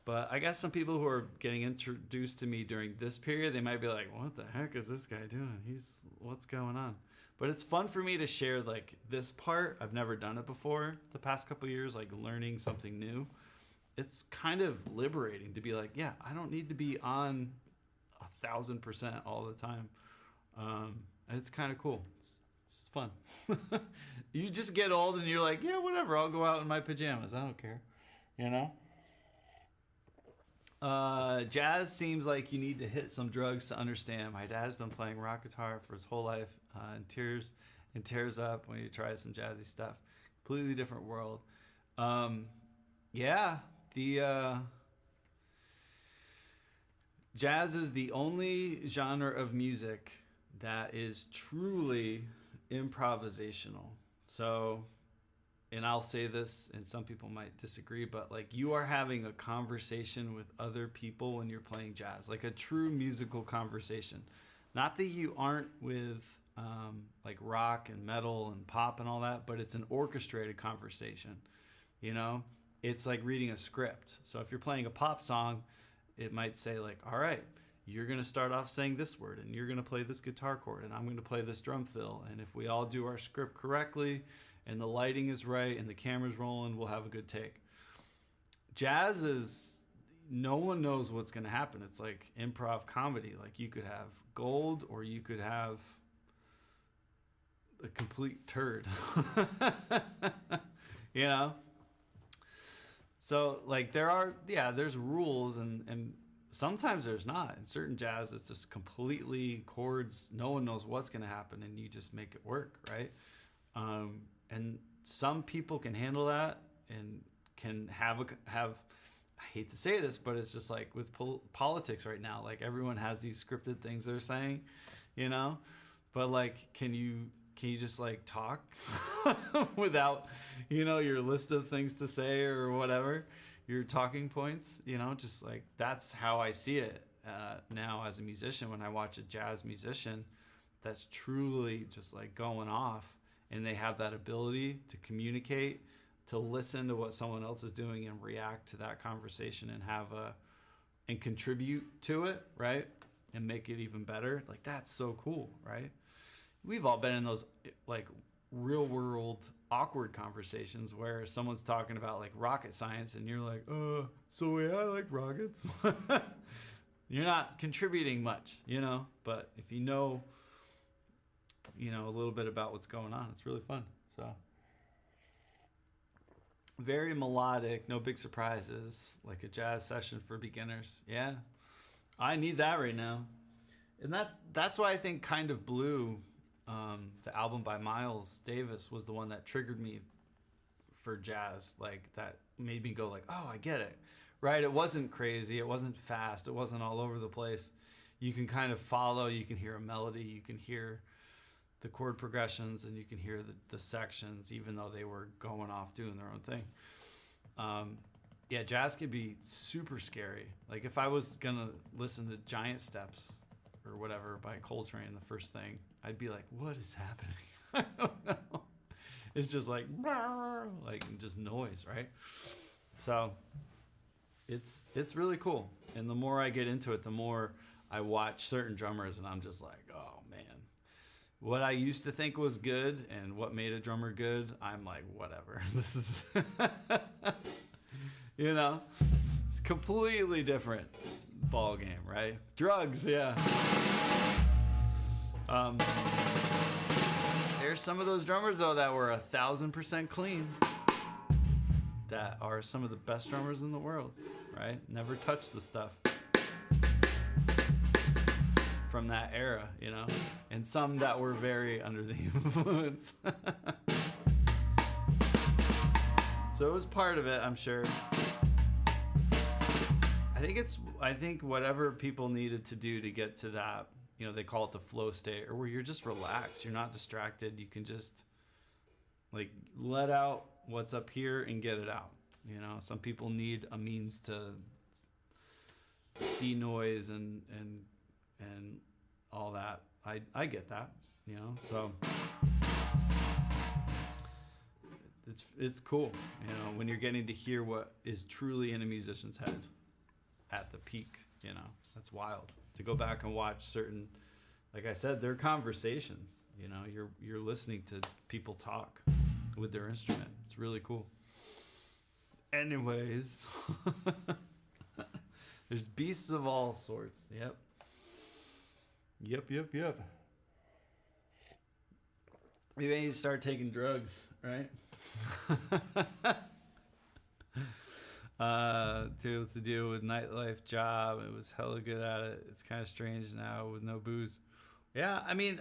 [SPEAKER 1] But I guess some people who are getting introduced to me during this period, they might be like, what the heck is this guy doing? What's going on? But it's fun for me to share like this part. I've never done it before the past couple of years, like learning something new. It's kind of liberating to be like, yeah, I don't need to be on 1,000% all the time. It's kind of cool. It's fun. You just get old and you're like, yeah, whatever. I'll go out in my pajamas. I don't care. You know? Jazz seems like you need to hit some drugs to understand. My dad's been playing rock guitar for his whole life, and tears up when he tries some jazzy stuff. Completely different world. Yeah, the jazz is the only genre of music that is truly improvisational. So, and I'll say this, and some people might disagree, but like you are having a conversation with other people when you're playing jazz, like a true musical conversation. Not that you aren't with like rock and metal and pop and all that, but it's an orchestrated conversation. You know, it's like reading a script. So if you're playing a pop song, it might say like, all right, you're going to start off saying this word and you're going to play this guitar chord and I'm going to play this drum fill. And if we all do our script correctly and the lighting is right and the camera's rolling, we'll have a good take. Jazz is, no one knows what's going to happen. It's like improv comedy. Like you could have gold or you could have a complete turd. You know? So like there's rules and sometimes there's not. In certain jazz, it's just completely chords. No one knows what's going to happen, and you just make it work, right? And some people can handle that and can have. I hate to say this, but it's just like with politics right now. Like everyone has these scripted things they're saying, you know. But like, can you just like talk without, you know, your list of things to say or whatever? Your talking points, you know, just like that's how I see it now as a musician. When I watch a jazz musician that's truly just like going off and they have that ability to communicate, to listen to what someone else is doing and react to that conversation and contribute to it, right? And make it even better. Like that's so cool, right? We've all been in those like real world awkward conversations where someone's talking about like rocket science and you're like, so yeah, I like rockets. You're not contributing much, you know, but if you know a little bit about what's going on, it's really fun. So very melodic, no big surprises, like a jazz session for beginners. Yeah, I need that right now. And that's why I think Kind of Blue, the album by Miles Davis, was the one that triggered me for jazz. Like that made me go like, oh, I get it, right? It wasn't crazy, it wasn't fast, it wasn't all over the place. You can kind of follow, you can hear a melody, you can hear the chord progressions, and you can hear the sections, even though they were going off doing their own thing. Yeah, jazz could be super scary. Like if I was gonna listen to Giant Steps or whatever by Coltrane, the first thing, I'd be like, what is happening? I don't know. It's just like just noise, right? So it's really cool. And the more I get into it, the more I watch certain drummers and I'm just like, oh man. What I used to think was good and what made a drummer good, I'm like, whatever. This is you know, it's completely different ball game, right? Drugs, yeah. There's some of those drummers though that were 1,000% clean, that are some of the best drummers in the world, right? Never touched the stuff from that era, you know, and some that were very under the influence. So it was part of it, I'm sure. I think whatever people needed to do to get to that, you know, they call it the flow state, or where you're just relaxed, you're not distracted, you can just like let out what's up here and get it out. You know, some people need a means to denoise and all that. I get that, you know, so it's cool, you know, when you're getting to hear what is truly in a musician's head. at the peak, you know. That's wild. To go back and watch certain, like I said, they're conversations, you know. You're listening to people talk with their instrument. It's really cool. Anyways, there's beasts of all sorts. Yep. Maybe I need to start taking drugs, right? To deal with nightlife job. It was hella good at it. It's kind of strange now with no booze. Yeah, I mean,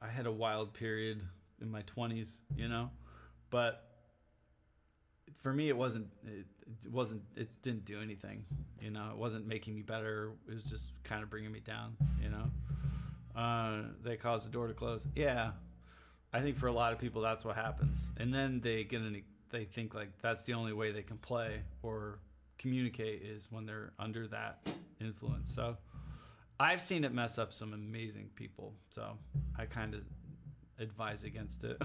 [SPEAKER 1] I had a wild period in my 20s, you know, but for me it didn't do anything, you know. It wasn't making me better. It was just kind of bringing me down, you know. They caused the door to close. Yeah, I think for a lot of people that's what happens, and then they think like that's the only way they can play or communicate is when they're under that influence. So I've seen it mess up some amazing people, so I kind of advise against it.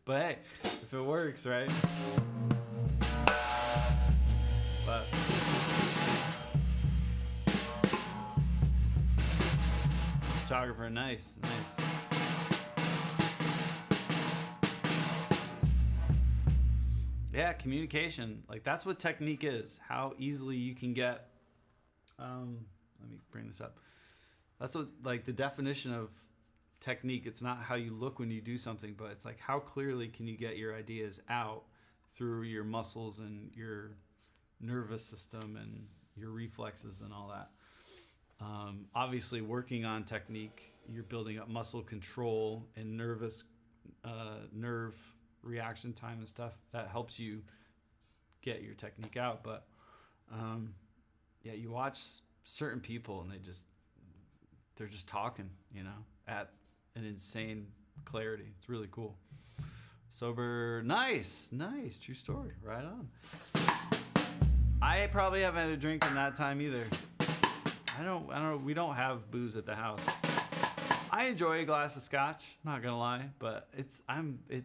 [SPEAKER 1] But hey, if it works, right? But photographer, nice. Yeah, communication. Like that's what technique is. How easily you can get. Let me bring this up. That's what, like, the definition of technique. It's not how you look when you do something, but it's like how clearly can you get your ideas out through your muscles and your nervous system and your reflexes and all that. Obviously, working on technique, you're building up muscle control and nerve reaction time and stuff that helps you get your technique out. But yeah, you watch certain people and they're just talking, you know, at an insane clarity. It's really cool. Sober, nice, true story, right on. I probably haven't had a drink in that time either. I don't, we don't have booze at the house. I enjoy a glass of scotch, not gonna lie, but it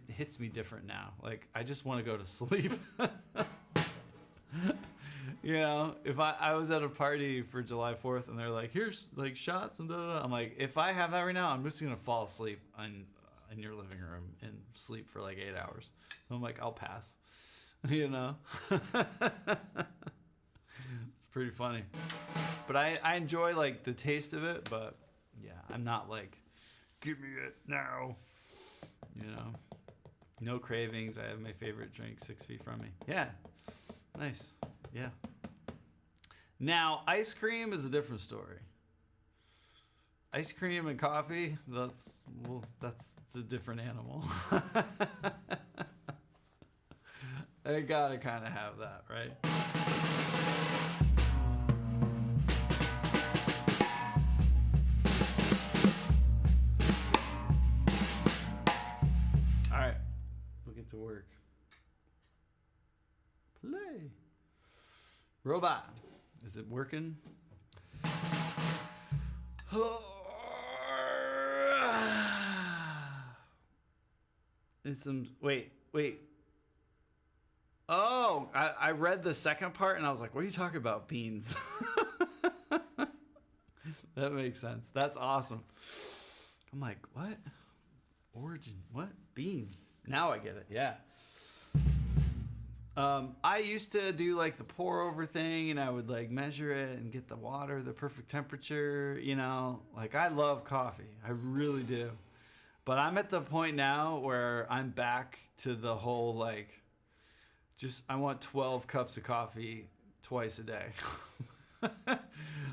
[SPEAKER 1] hits me different now. Like, I just want to go to sleep. You know, if I was at a party for July 4th and they're like, here's like shots and da-da-da. I'm like, if I have that right now, I'm just gonna fall asleep in your living room and sleep for like 8 hours. So I'm like, I'll pass. You know? It's pretty funny. But I enjoy like the taste of it, but yeah, I'm not like, give me it now. You know? No cravings. I have my favorite drink 6 feet from me. Yeah. Nice. Yeah. Now, ice cream is a different story. Ice cream and coffee, that's a different animal. I gotta kind of have that, right? All right, we'll get to work. Play. Robot. Is it working? It's some wait. Oh, I read the second part and I was like, what are you talking about? Beans. That makes sense. That's awesome. I'm like, what? Origin? What? Beans. Now I get it. Yeah. I used to do like the pour over thing and I would like measure it and get the water, the perfect temperature, you know, like I love coffee. I really do. But I'm at the point now where I'm back to the whole, like, I want 12 cups of coffee twice a day.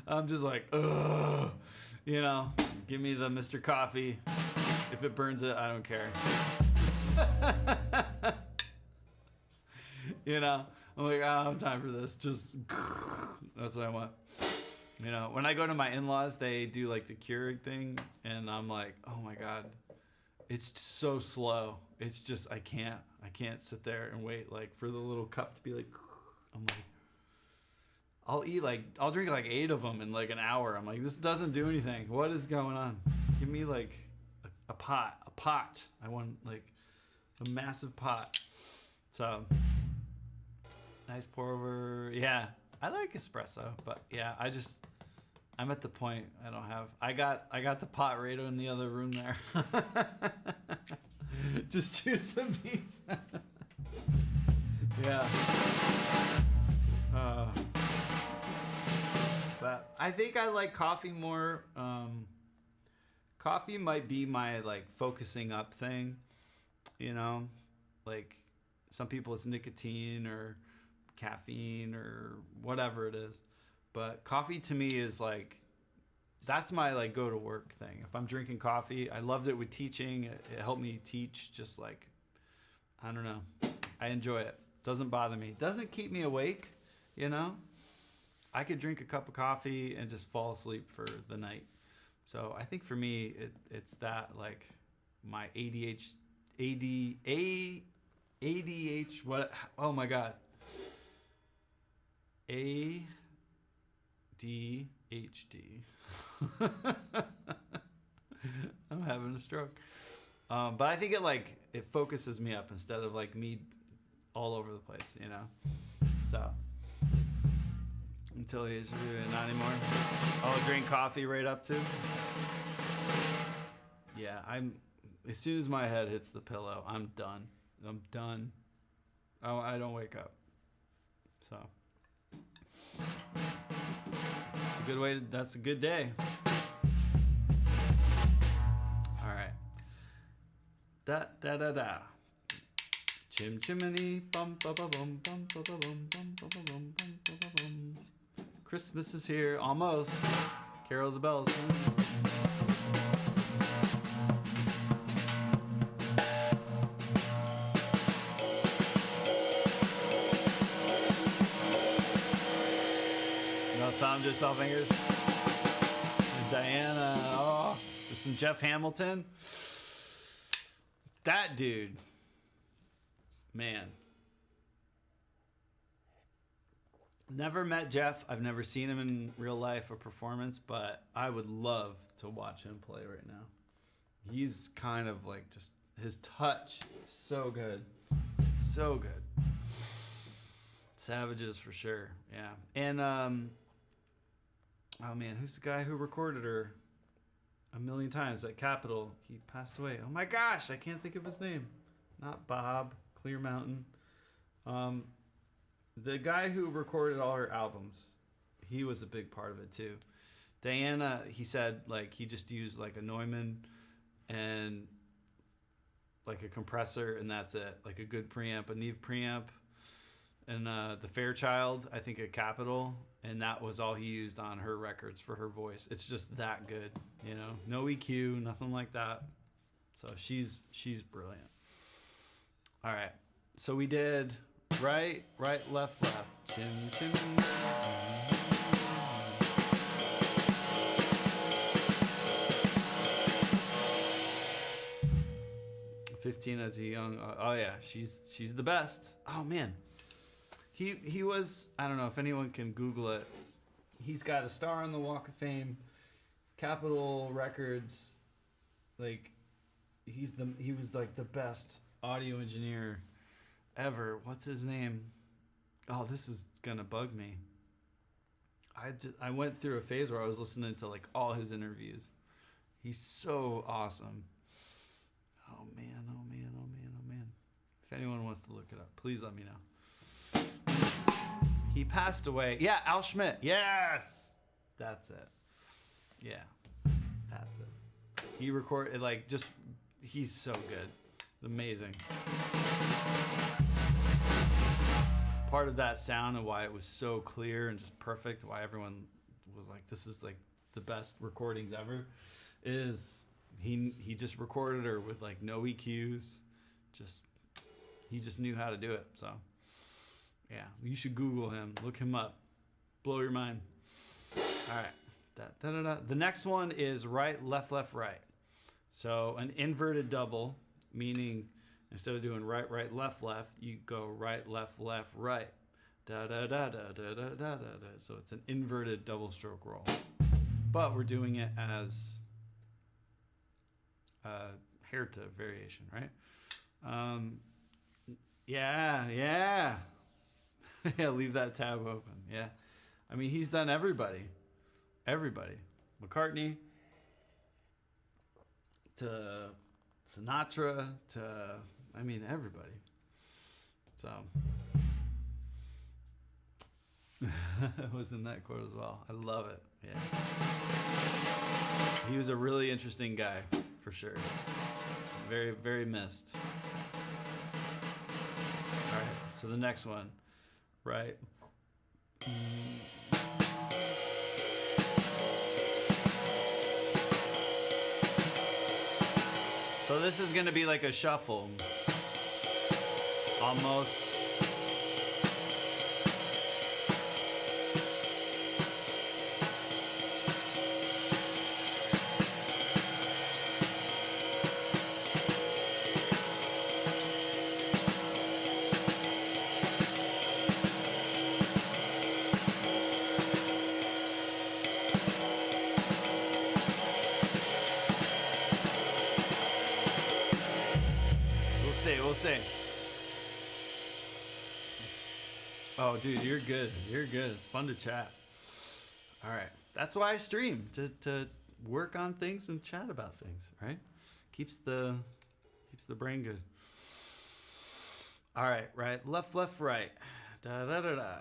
[SPEAKER 1] I'm just like, ugh, you know, give me the Mr. Coffee. If it burns it, I don't care. You know, I'm like, I don't have time for this. Just, that's what I want. You know, when I go to my in-laws, they do like the Keurig thing. And I'm like, oh my God, it's so slow. It's just, I can't sit there and wait like for the little cup to be like, I'm like, I'll drink like 8 of them in like an hour. I'm like, this doesn't do anything. What is going on? Give me like a pot. I want like a massive pot. So Nice pour over. Yeah, I like espresso, but yeah, I'm at the point I don't have. I got the pot right in the other room there. Just choose some beats. Yeah. But I think I like coffee more. Coffee might be my like focusing up thing, you know, like some people it's nicotine or caffeine or whatever it is, but coffee to me is like that's my like go to work thing. If I'm drinking coffee, I loved it with teaching. It helped me teach. Just like I don't know, I enjoy it. Doesn't bother me. Doesn't keep me awake, you know. I could drink a cup of coffee and just fall asleep for the night. So I think for me, it's that like my what? Oh my God. ADHD. I'm having a stroke. But I think it focuses me up instead of like me all over the place, you know? So until he's not anymore. Oh, drink coffee right up to. Yeah, as soon as my head hits the pillow, I'm done. I'm done. Oh, I don't wake up. So it's a good way that's a good day. All right. Da da da da. Chim chimney bum ba ba bum bum ba ba bum bum ba ba bum bum ba ba bum. Christmas is here, almost. Carol of the bells. No thumb, just all fingers. And Diana, oh, with some Jeff Hamilton. That dude, man. Never met Jeff. I've never seen him in real life or performance, but I would love to watch him play right now. He's kind of like just his touch, so good. So good. Savages for sure. Yeah. And oh man, who's the guy who recorded her a million times at Capitol? He passed away. Oh my gosh, I can't think of his name. Not Bob Clear Mountain. The guy who recorded all her albums, he was a big part of it too. Diana, he said like he just used like a Neumann and like a compressor and that's it. Like a good preamp, a Neve preamp. And the Fairchild, I think at Capitol, and that was all he used on her records for her voice. It's just that good, you know? No EQ, nothing like that. So she's brilliant. All right. So we did right, left. Chim, chim. 15 as a young. Oh yeah, she's the best. Oh man, he was. I don't know if anyone can Google it. He's got a star on the Walk of Fame, Capitol Records. Like, he was like the best audio engineer ever. What's his name? Oh, this is gonna bug me. I went through a phase where I was listening to like all his interviews. He's so awesome. Oh man. If anyone wants to look it up, please let me know. He passed away. Yeah, Al Schmidt. Yes. That's it. Yeah. That's it. He recorded like just he's so good. Amazing. Part of that sound and why it was so clear and just perfect, why everyone was like, this is like the best recordings ever, is he just recorded her with like no EQs. He just knew how to do it. So yeah, you should Google him, look him up, blow your mind. All right. The next one is right, left, right. So an inverted double, meaning instead of doing right, left, you go right, left, right. Da da da da da da da da. So it's an inverted double stroke roll, but we're doing it as Herta variation, right? Yeah. Yeah, leave that tab open. Yeah. I mean, he's done everybody. Everybody. McCartney to Sinatra to, I mean, everybody. So, it was in that quote as well. I love it. Yeah. He was a really interesting guy, for sure. Very, very missed. All right, so the next one, right? So this is gonna be like a shuffle, almost. We'll see. Oh, dude, you're good. You're good. It's fun to chat. All right. That's why I stream, to work on things and chat about things, right? Keeps the brain good. All right, right, left, right. Da da da da.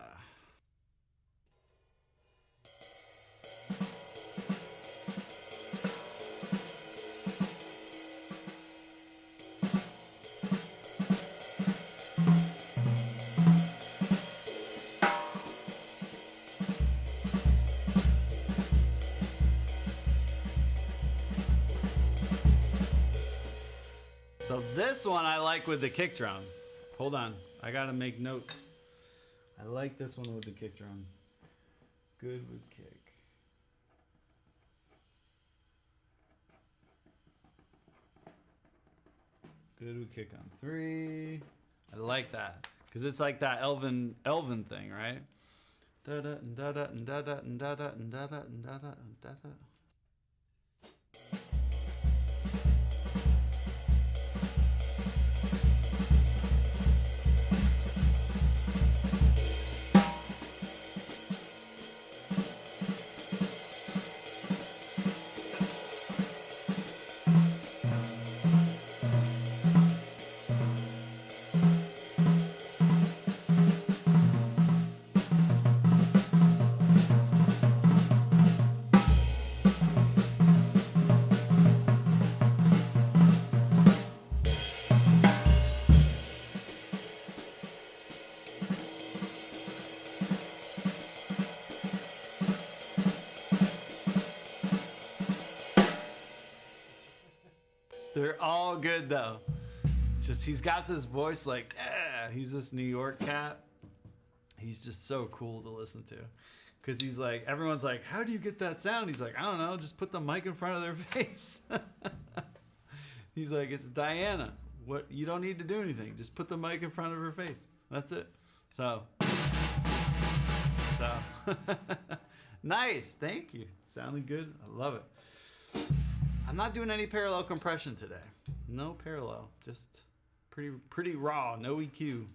[SPEAKER 1] So this one I like with the kick drum. Hold on, I gotta make notes. I like this one with the kick drum. Good with kick. Good with kick on 3. I like that because it's like that Elvin thing, right? Da da da da da da da da da da da da da da. They're all good though. Just he's got this voice like, he's this New York cat. He's just so cool to listen to. Cause he's like, everyone's like, how do you get that sound? He's like, I don't know, just put the mic in front of their face. He's like, it's Diana. What, you don't need to do anything. Just put the mic in front of her face. That's it. So nice. Thank you. Sounding good. I love it. I'm not doing any parallel compression today. No parallel. Just pretty raw. No EQ.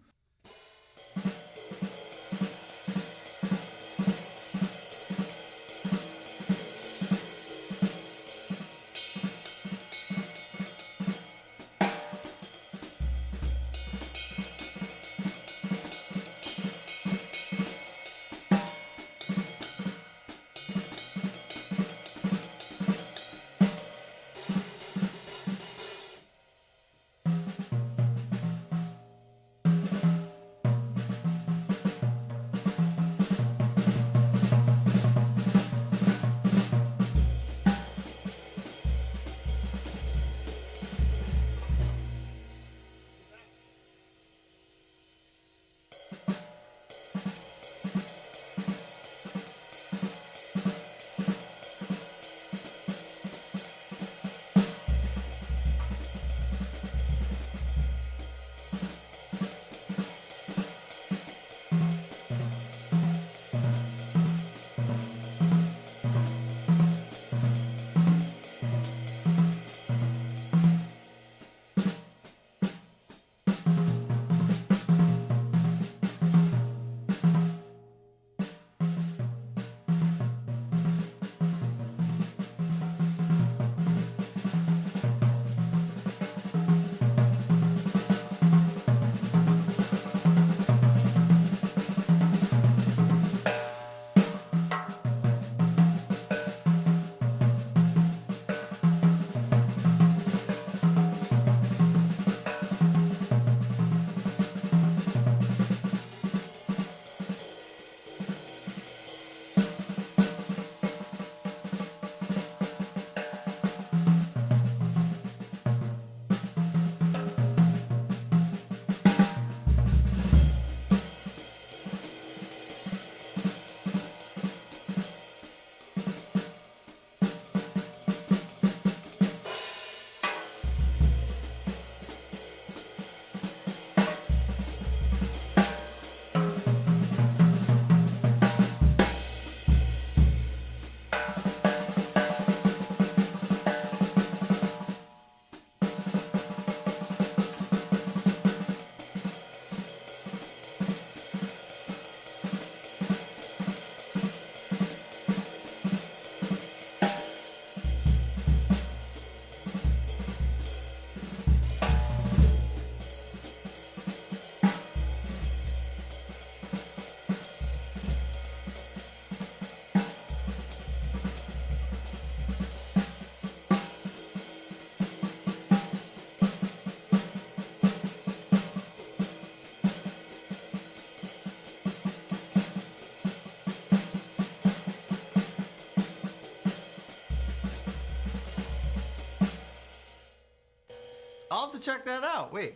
[SPEAKER 1] I'll have to check that out. Wait.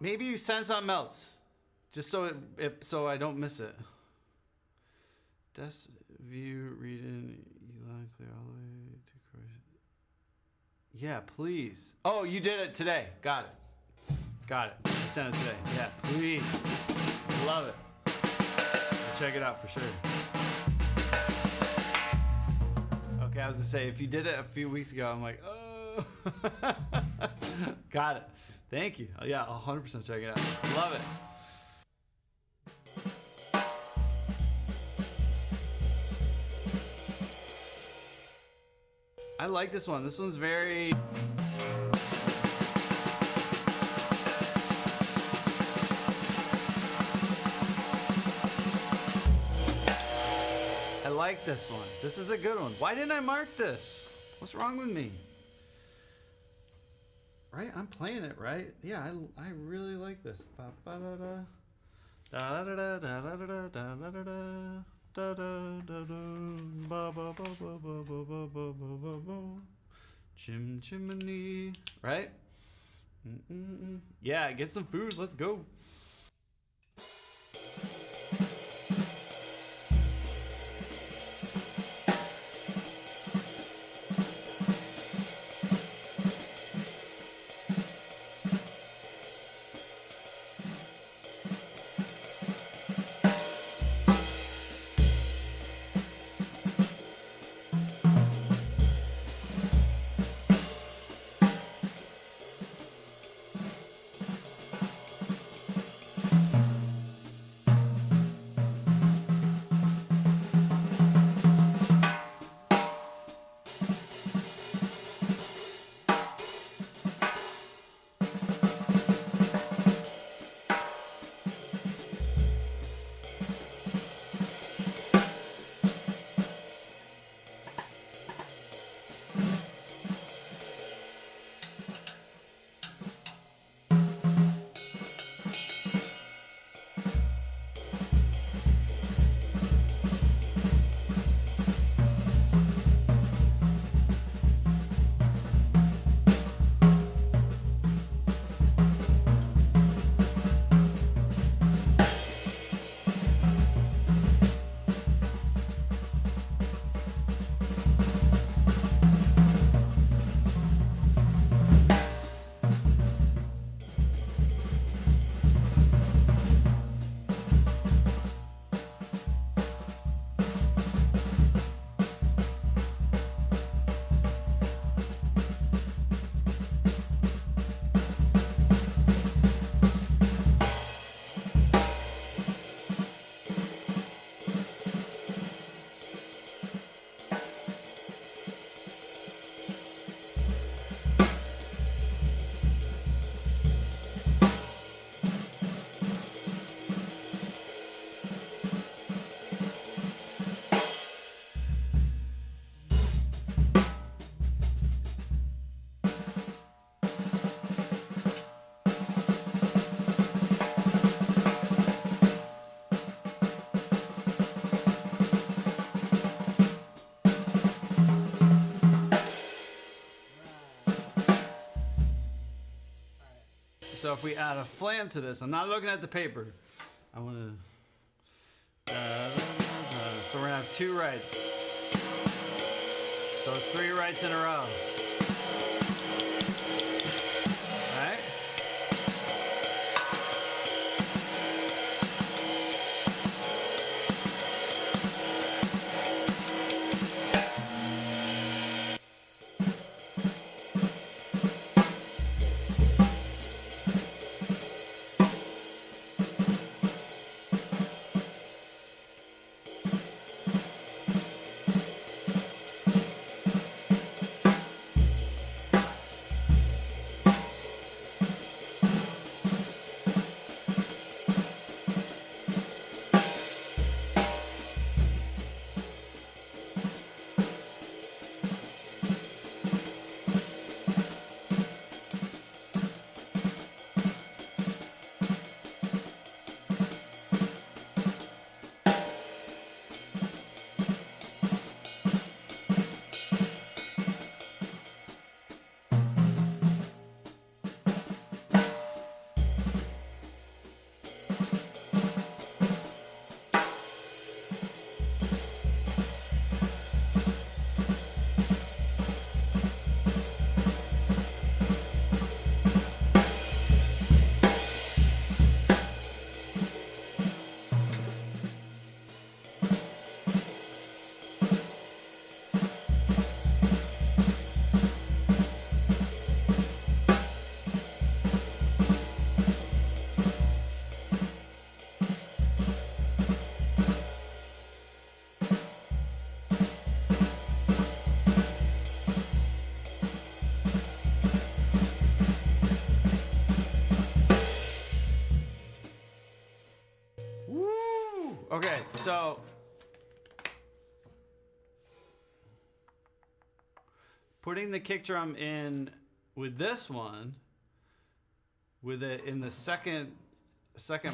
[SPEAKER 1] Maybe you send something else, just so so I don't miss it. Desk view reading Elon clear all the way to correction. Yeah, please. Oh, you did it today. Got it. Got it. You sent it today. Yeah, please. Love it. I'll check it out for sure. Okay, I was gonna say if you did it a few weeks ago, I'm like, oh. Got it. Thank you. Yeah, I'll 100% check it out. Love it. I like this one. This one's very... I like this one. This is a good one. Why didn't I mark this? What's wrong with me? Right? I'm playing it, right? Yeah, I really like this. Chim chimney, right? Yeah, get some food. Let's go. So if we add a flam to this, I'm not looking at the paper. I want to. So we're gonna have 2 rights. So it's 3 rights in a row. All right. So putting the kick drum in with this one, with it in the second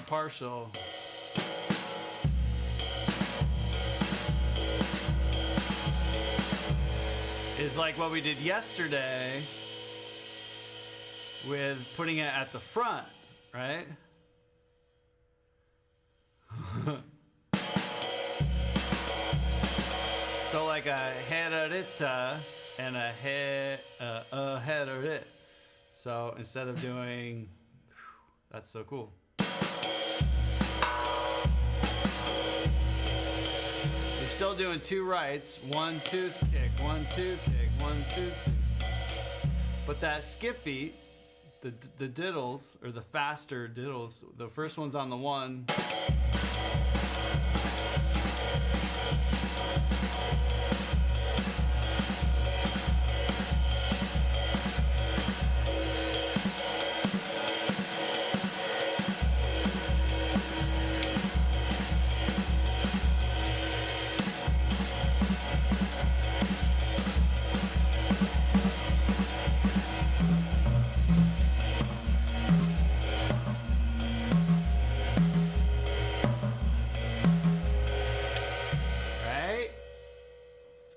[SPEAKER 1] partial, is like what we did yesterday with putting it at the front, right? So like a hererita and a hererit. So instead of doing, that's so cool. You're still doing two rights, 1 2 kick, 1 2 kick, 1 2 kick. But that skip beat, the diddles, or the faster diddles, the first one's on the 1.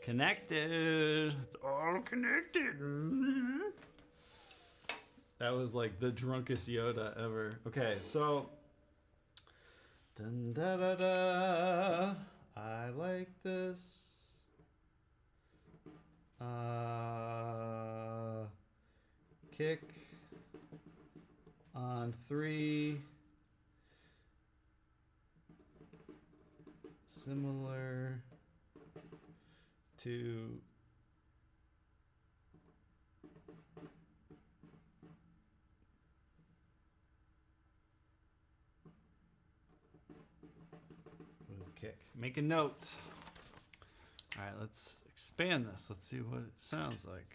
[SPEAKER 1] Connected. It's all connected. That was like the drunkest Yoda ever. Okay, so dun, da, da, da. I like this. Kick on 3. Similar to kick. Making notes. All right, let's expand this. Let's see what it sounds like.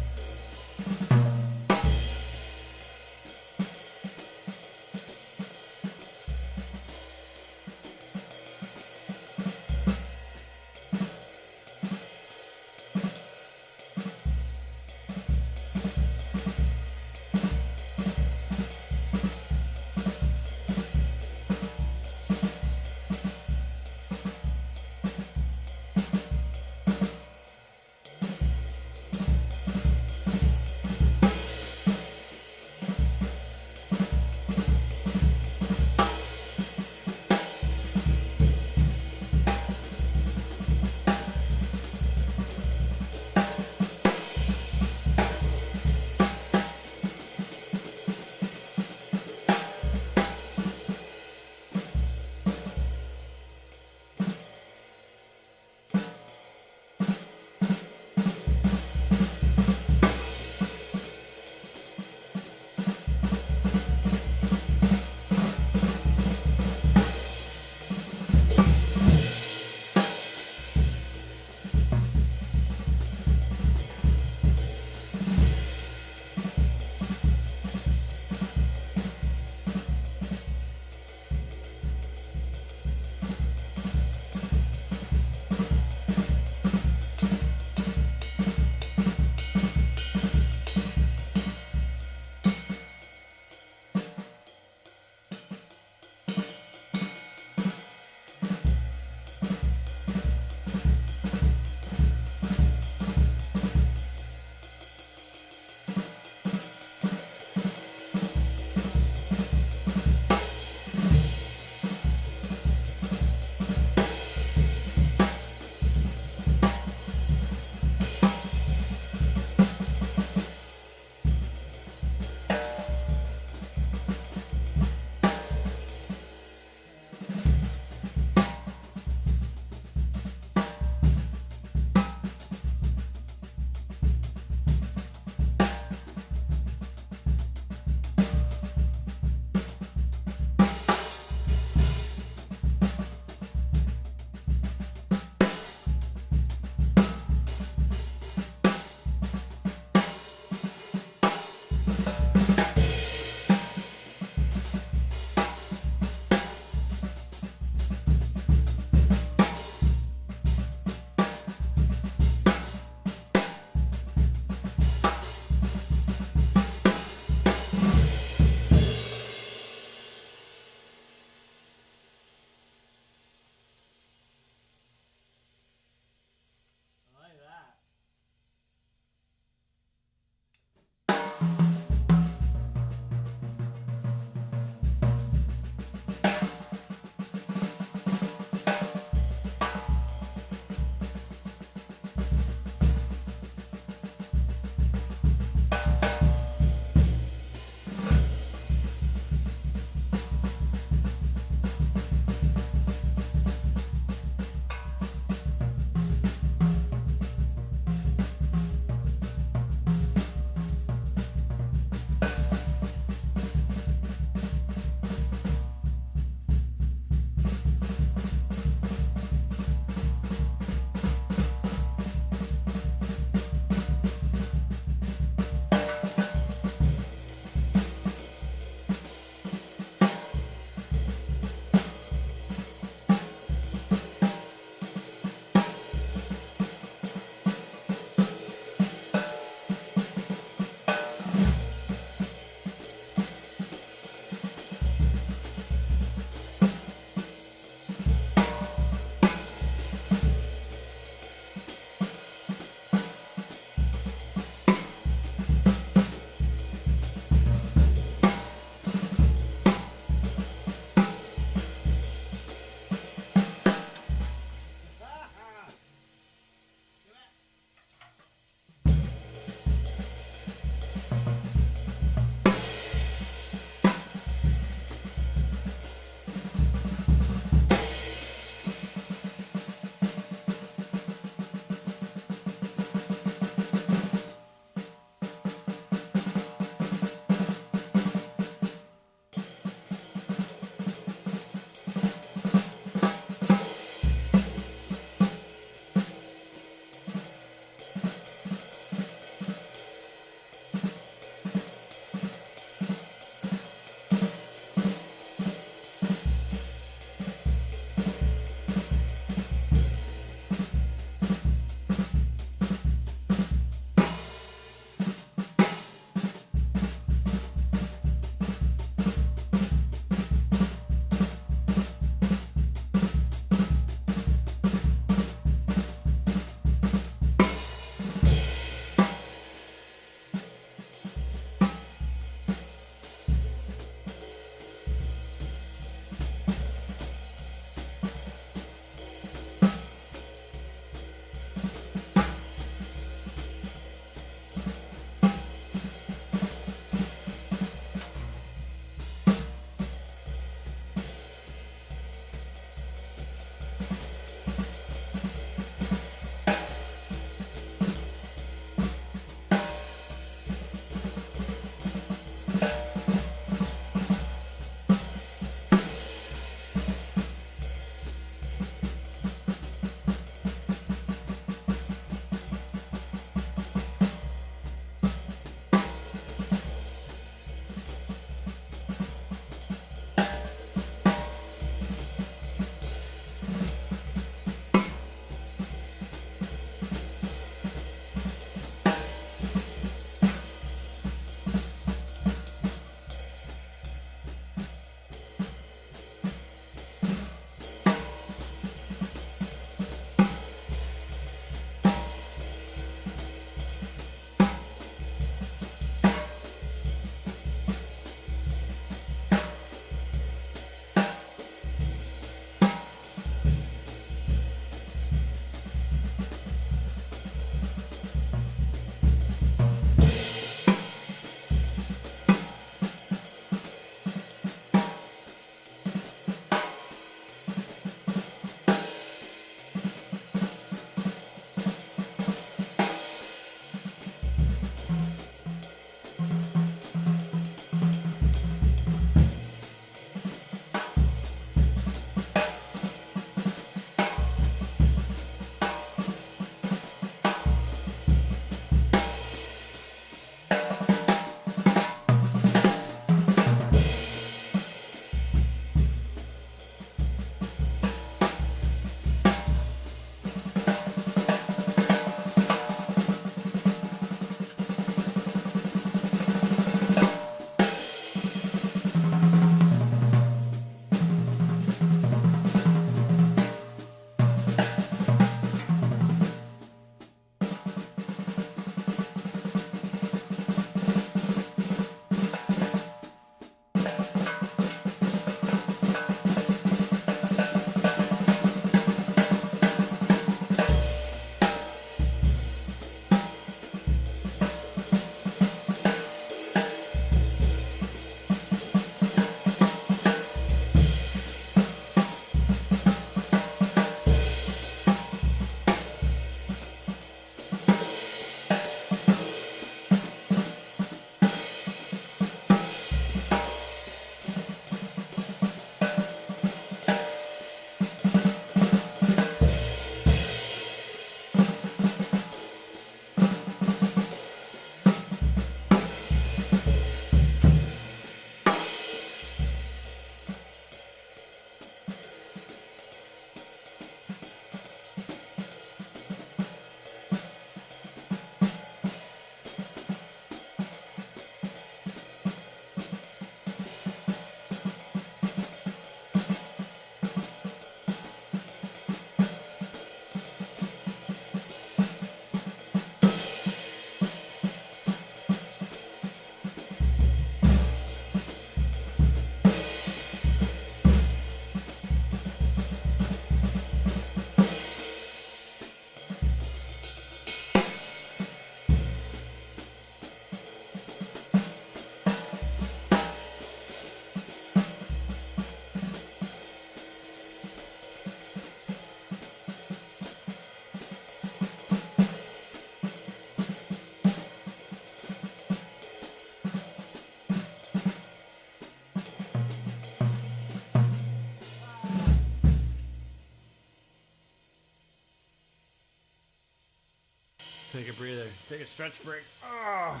[SPEAKER 1] take a breather. Take a stretch break. Ah,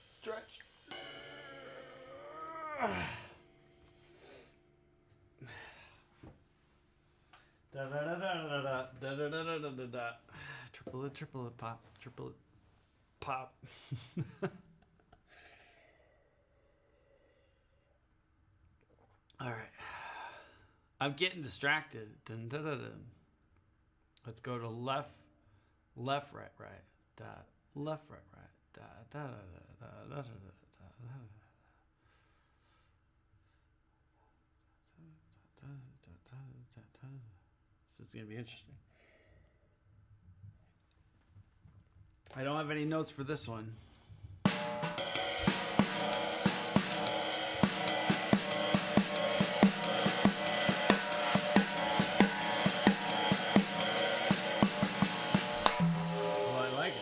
[SPEAKER 1] stretch. Da da da da da da da da da da da da. Triplet, pop, triplet, pop. All right, I'm getting distracted. Dun, dun, dun, dun. Let's go to left, right, da, left, right, da, da, da, da, da, da, da, da. This is going to be interesting. I don't have any notes for this one. Well, I like it.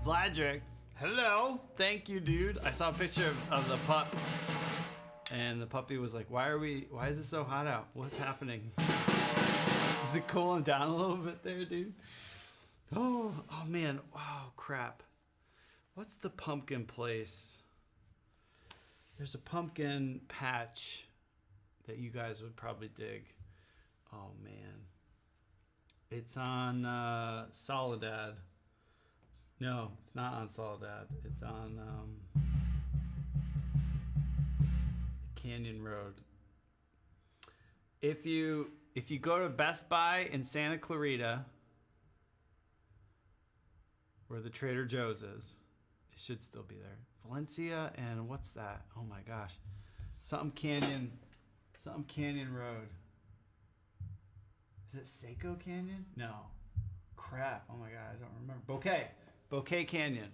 [SPEAKER 1] Vladric, hello. Thank you, dude. I saw a picture of the pup, and the puppy was like, why is it so hot out? What's happening? Is it cooling down a little bit there, dude? Oh man. Oh, crap. What's the pumpkin place? There's a pumpkin patch that you guys would probably dig. Oh, man. It's on Soledad. No, it's not on Soledad. It's on Canyon Road. If you if you go to Best Buy in Santa Clarita, where the Trader Joe's is, it should still be there. Valencia and what's that? Oh my gosh. Something Canyon Road. Is it Seco Canyon? No. Crap. Oh my God, I don't remember. Bouquet Canyon.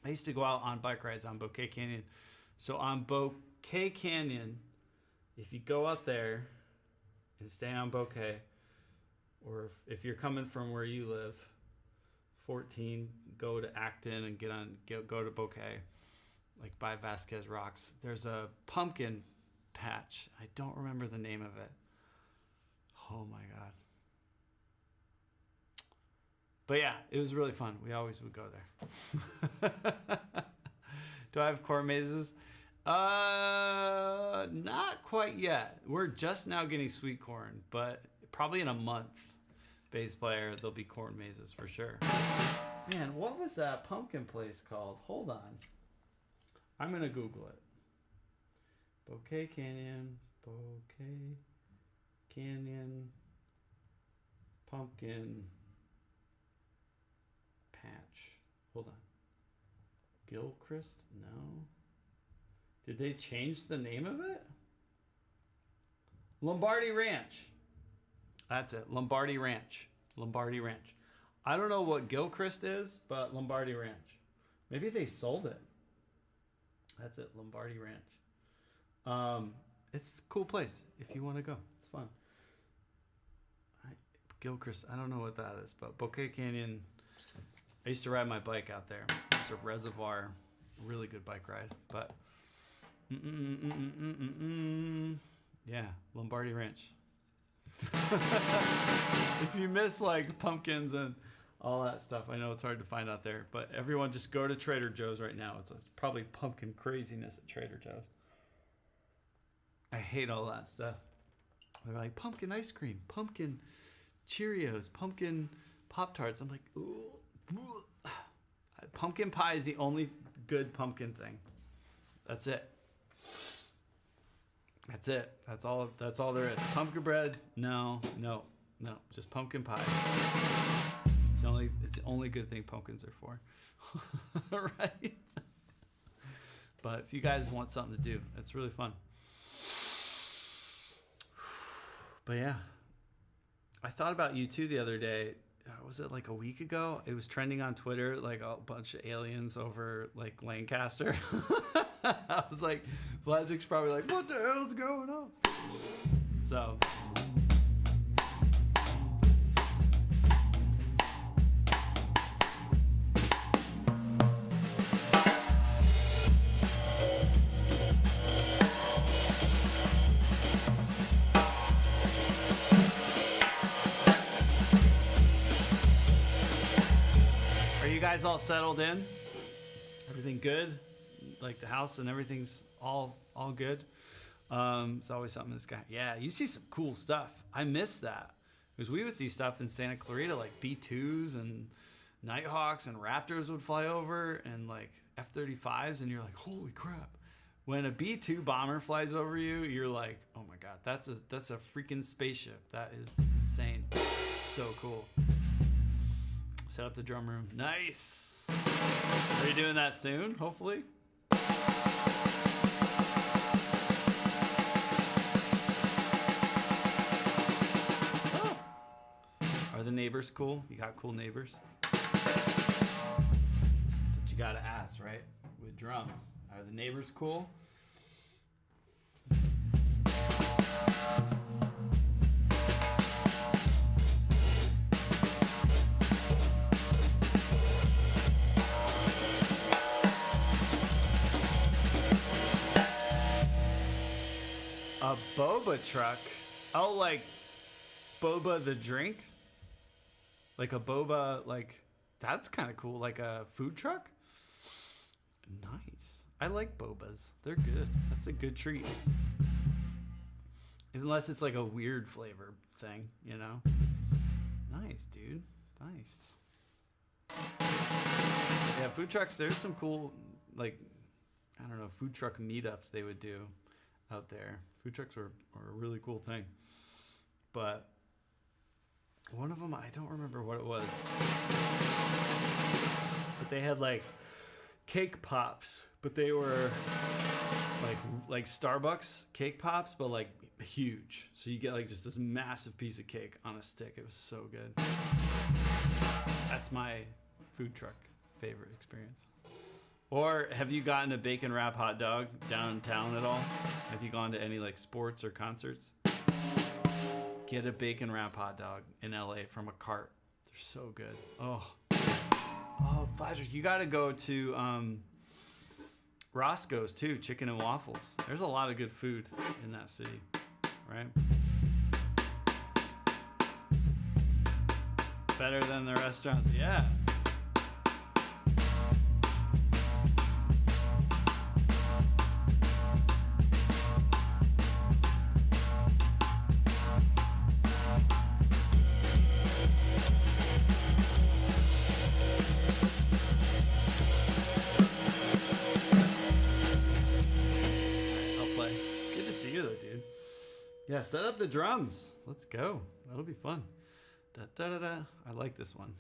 [SPEAKER 1] I used to go out on bike rides on Bouquet Canyon. So on Bouquet Canyon, if you go out there and stay on Bouquet, or if you're coming from where you live, 14, go to Acton and go to Bouquet, like by Vasquez Rocks. There's a pumpkin patch. I don't remember the name of it. Oh my God. But yeah, it was really fun. We always would go there. Do I have corn mazes? Not quite yet. We're just now getting sweet corn, but probably in a month, bass player, there'll be corn mazes for sure. Man, what was that pumpkin place called? Hold on. I'm going to Google it. Bouquet Canyon, pumpkin patch. Hold on. Gilchrist? No. Did they change the name of it? Lombardi Ranch. That's it. Lombardi Ranch. I don't know what Gilchrist is, but Lombardi Ranch. Maybe they sold it. That's it. Lombardi Ranch. It's a cool place if you want to go. It's fun. Gilchrist. I don't know what that is, but Bouquet Canyon. I used to ride my bike out there. It's a reservoir. Really good bike ride. But yeah, Lombardi Ranch. If you miss like pumpkins and all that stuff, I know it's hard to find out there, but everyone just go to Trader Joe's right now. It's probably pumpkin craziness at Trader Joe's. I hate all that stuff. They're like pumpkin ice cream, pumpkin Cheerios, pumpkin Pop-Tarts. I'm like, ooh. Pumpkin pie is the only good pumpkin thing. That's it. That's all there is. Pumpkin bread? No. Just pumpkin pie. It's the only good thing pumpkins are for. Right? But if you guys want something to do, it's really fun. But yeah. I thought about you too the other day. Was it like a week ago? It was trending on Twitter, like a bunch of aliens over like Lancaster. I was like, Vladic's probably like, what the hell's going on? So. Guys all settled in? Everything good? Like the house and everything's all good? It's always something in the sky. Yeah, you see some cool stuff. I miss that. Because we would see stuff in Santa Clarita, like B-2s and Nighthawks and Raptors would fly over and like F-35s, and you're like, holy crap. When a B-2 bomber flies over you, you're like, oh my God, that's a freaking spaceship. That is insane. So cool. Set up the drum room. Nice. Are you doing that soon, hopefully? Oh. Are the neighbors cool? You got cool neighbors? That's what you gotta ask, right? With drums. Are the neighbors cool? A boba truck? Oh, like boba the drink? Like a boba, like, that's kind of cool. Like a food truck? Nice. I like bobas. They're good. That's a good treat. Unless it's like a weird flavor thing, you know? Nice, dude. Nice. Yeah, food trucks, there's some cool, like, I don't know, food truck meetups they would do out there. Food trucks are a really cool thing. but one of them, I don't remember what it was. But they had like cake pops, but they were like Starbucks cake pops, but like huge. So you get like just this massive piece of cake on a stick. It was so good. That's my food truck favorite experience. Or have you gotten a bacon wrap hot dog downtown at all? Have you gone to any like sports or concerts? Get a bacon wrap hot dog in LA from a cart. They're so good. Oh, Fladrick, you got to go to Roscoe's too, chicken and waffles. There's a lot of good food in that city, right? Better than the restaurants, yeah. Yeah, set up the drums. Let's go. That'll be fun. Da, da, da, da. I like this one.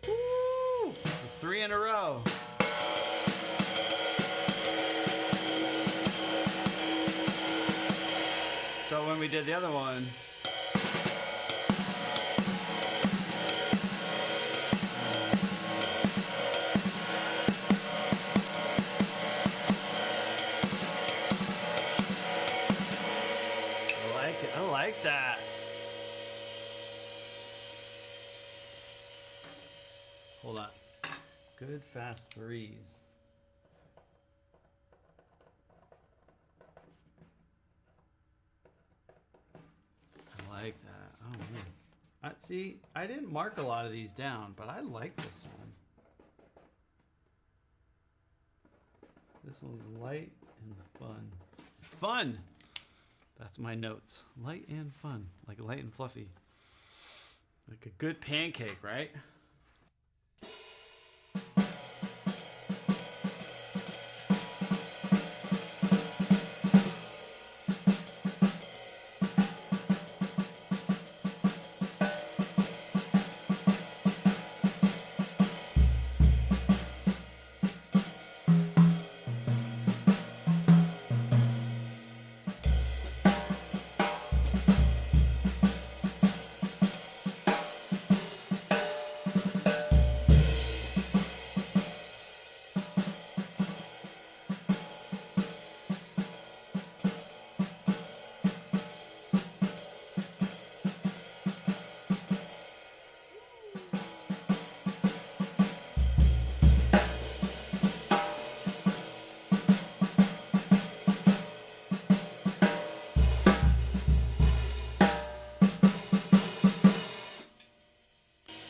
[SPEAKER 1] Woo! 3 in a row. So when we did the other one, I like it. I like that. Hold on. Good fast threes. Like that. Oh man. See, I didn't mark a lot of these down, but I like this one. This one's light and fun. It's fun. That's my notes. Light and fun. Like light and fluffy. Like a good pancake, right?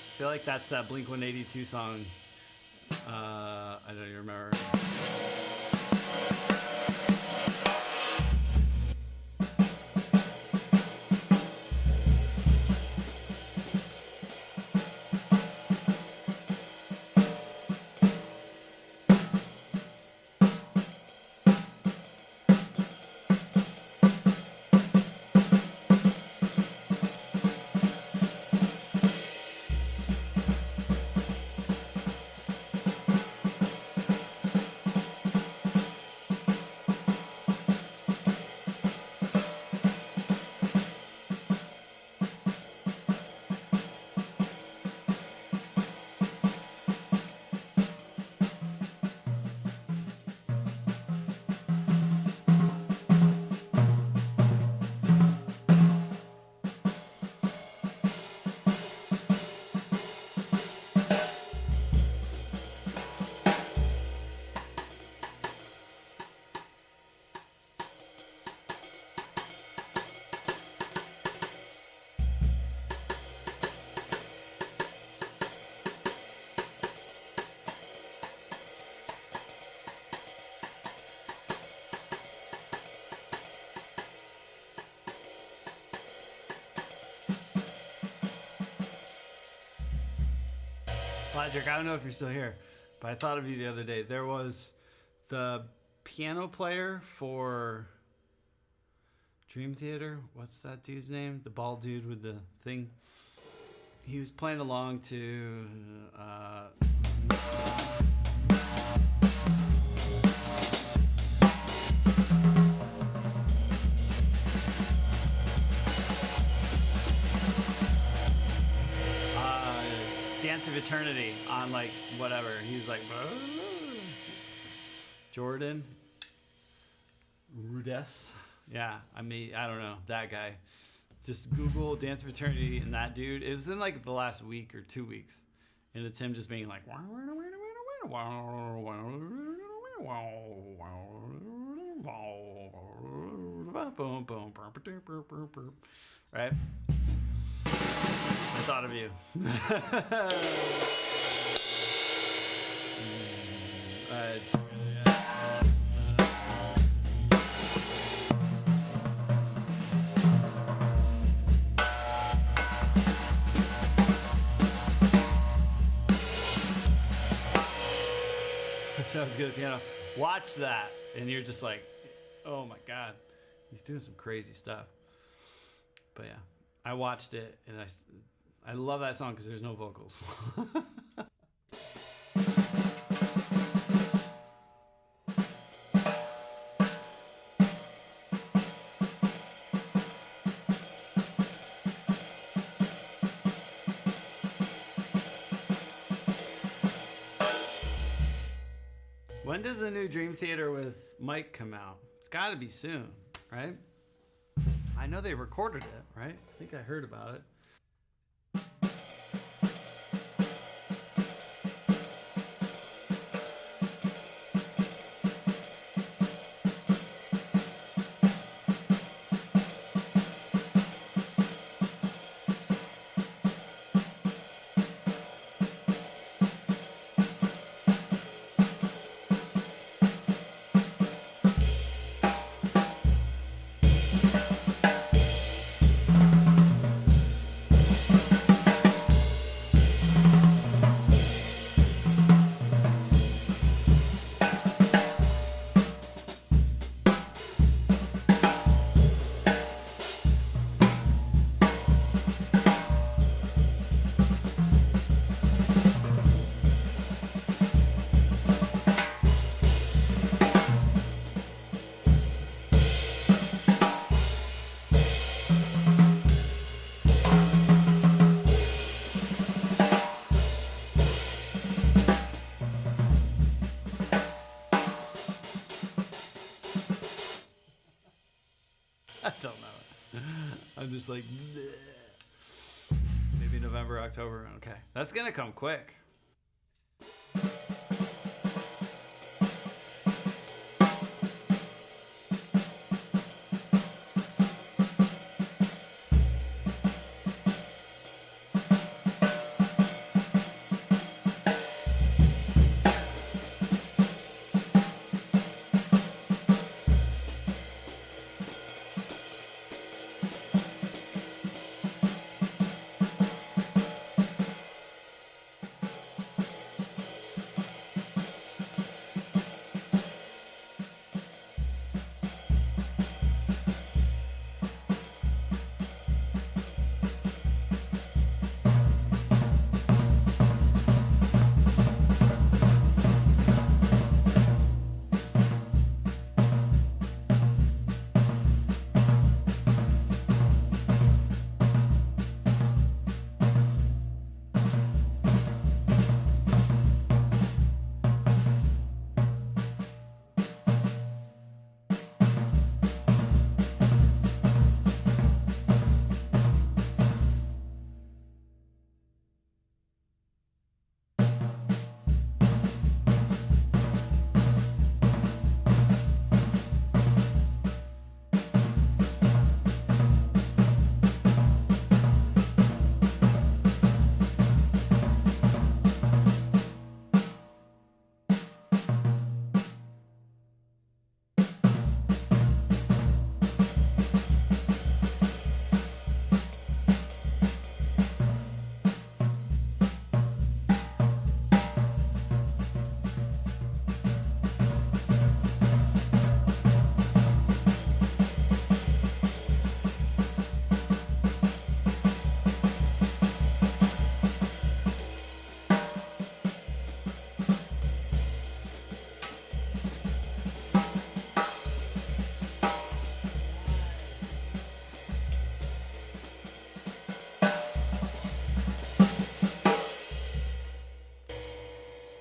[SPEAKER 1] I feel like that's that Blink-182 song. I don't even remember. Logic, I don't know if you're still here, but I thought of you the other day. There was the piano player for Dream Theater. What's that dude's name? The bald dude with the thing. He was playing along to Dance of Eternity on like whatever. He's like Jordan Rudess. Yeah, I mean, I don't know, that guy. Just Google Dance of Eternity and that dude. It was in like the last week or 2 weeks, and it's him just being like right. I thought of you. Sounds good at piano. Watch that, and you're just like, oh my god, he's doing some crazy stuff. But yeah, I watched it, and I love that song because there's no vocals. When does the new Dream Theater with Mike come out? It's got to be soon, right? I know they recorded it, right? I think I heard about it. I don't know. I'm just like, bleh. Maybe November, October. Okay. That's going to come quick.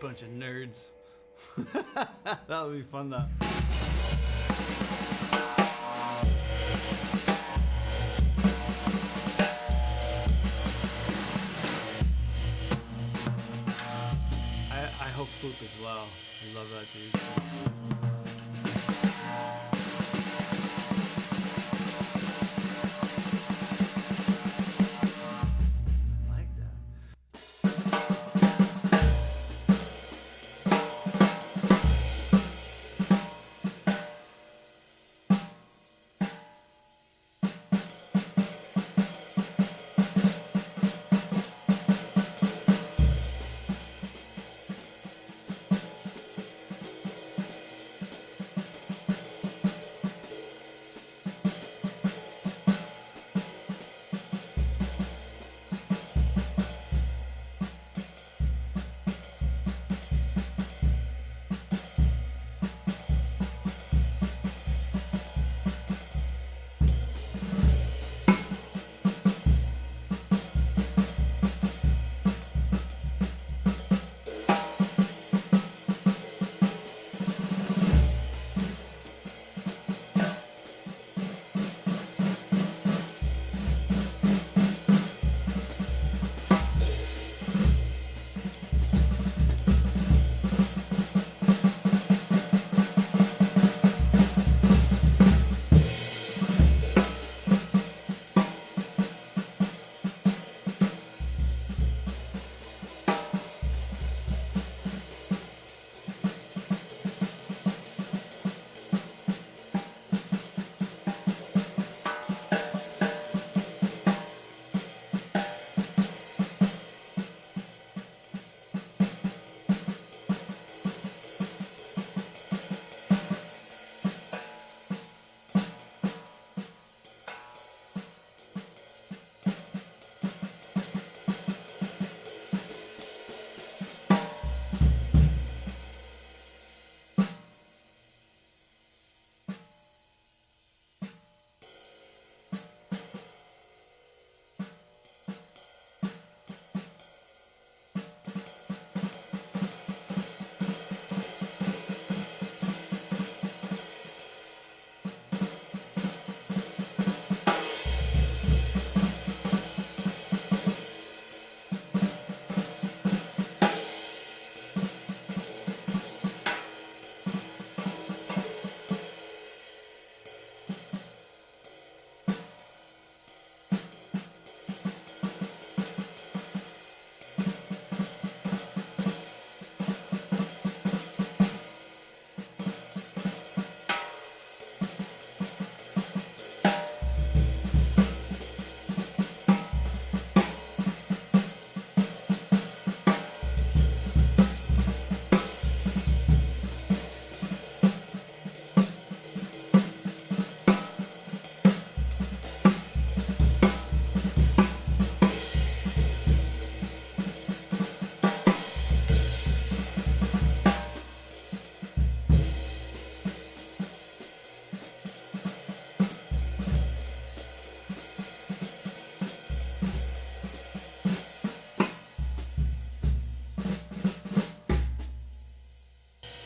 [SPEAKER 1] Bunch of nerds. That would be fun though. I hope Floop as well. I love that dude. I like that.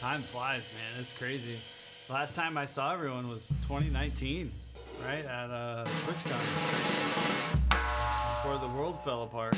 [SPEAKER 1] Time flies, man. It's crazy. Last time I saw everyone was 2019, right? At TwitchCon. Before the world fell apart.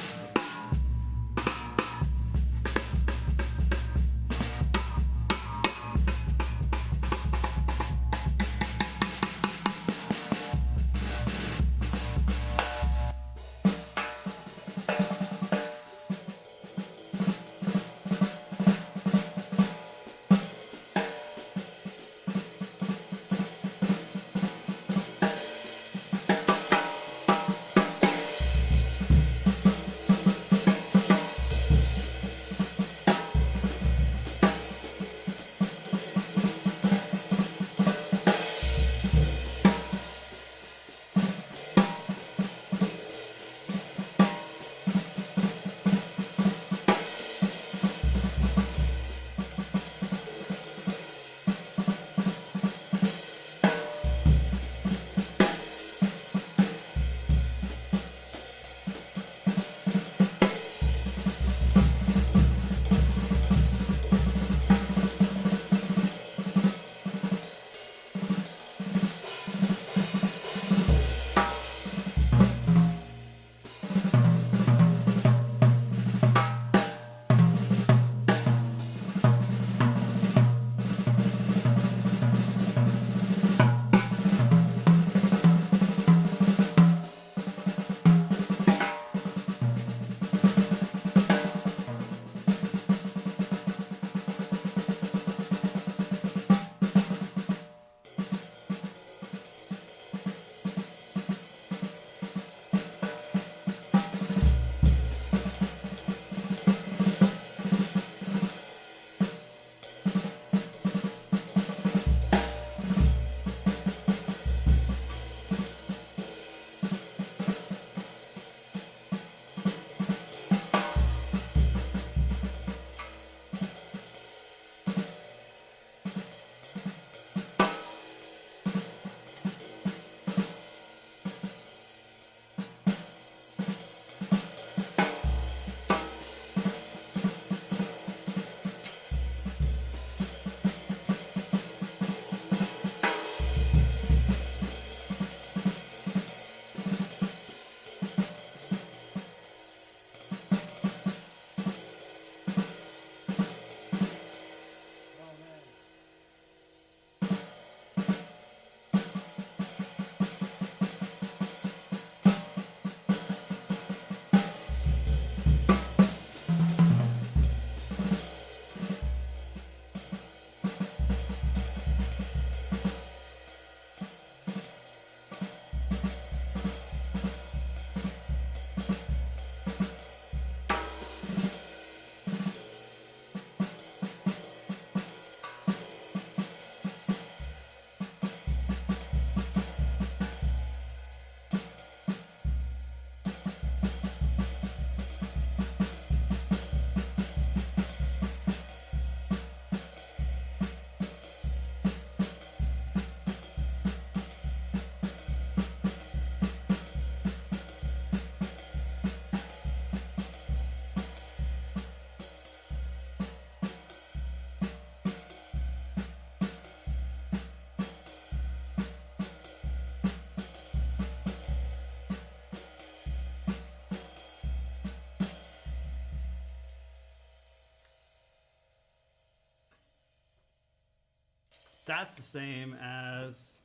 [SPEAKER 1] That's the same as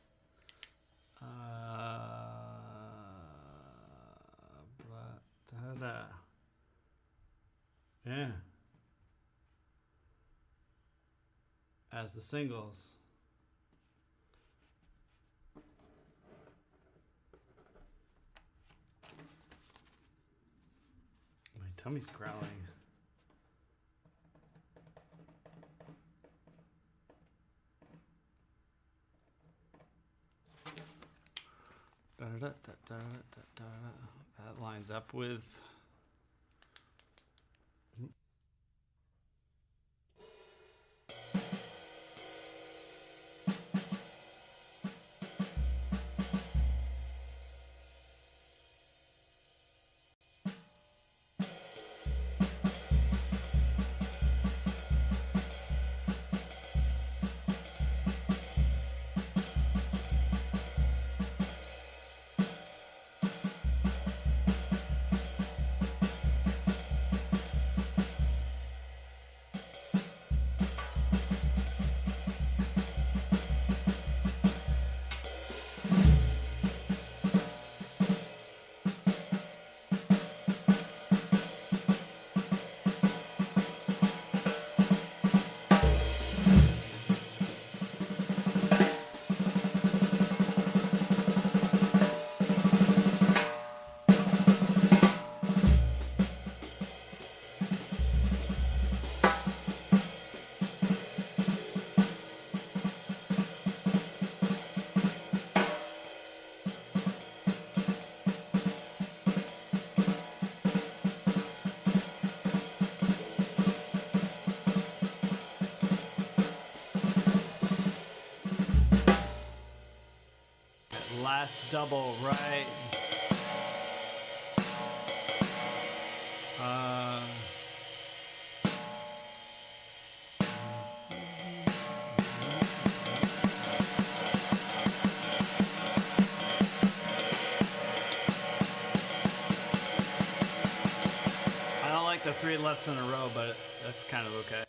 [SPEAKER 1] yeah, as the singles. My tummy's growling. That lines up with last double, right? I don't like the 3 lefts in a row, but that's kind of okay.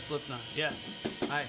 [SPEAKER 1] Slipknot. Yes. Hi.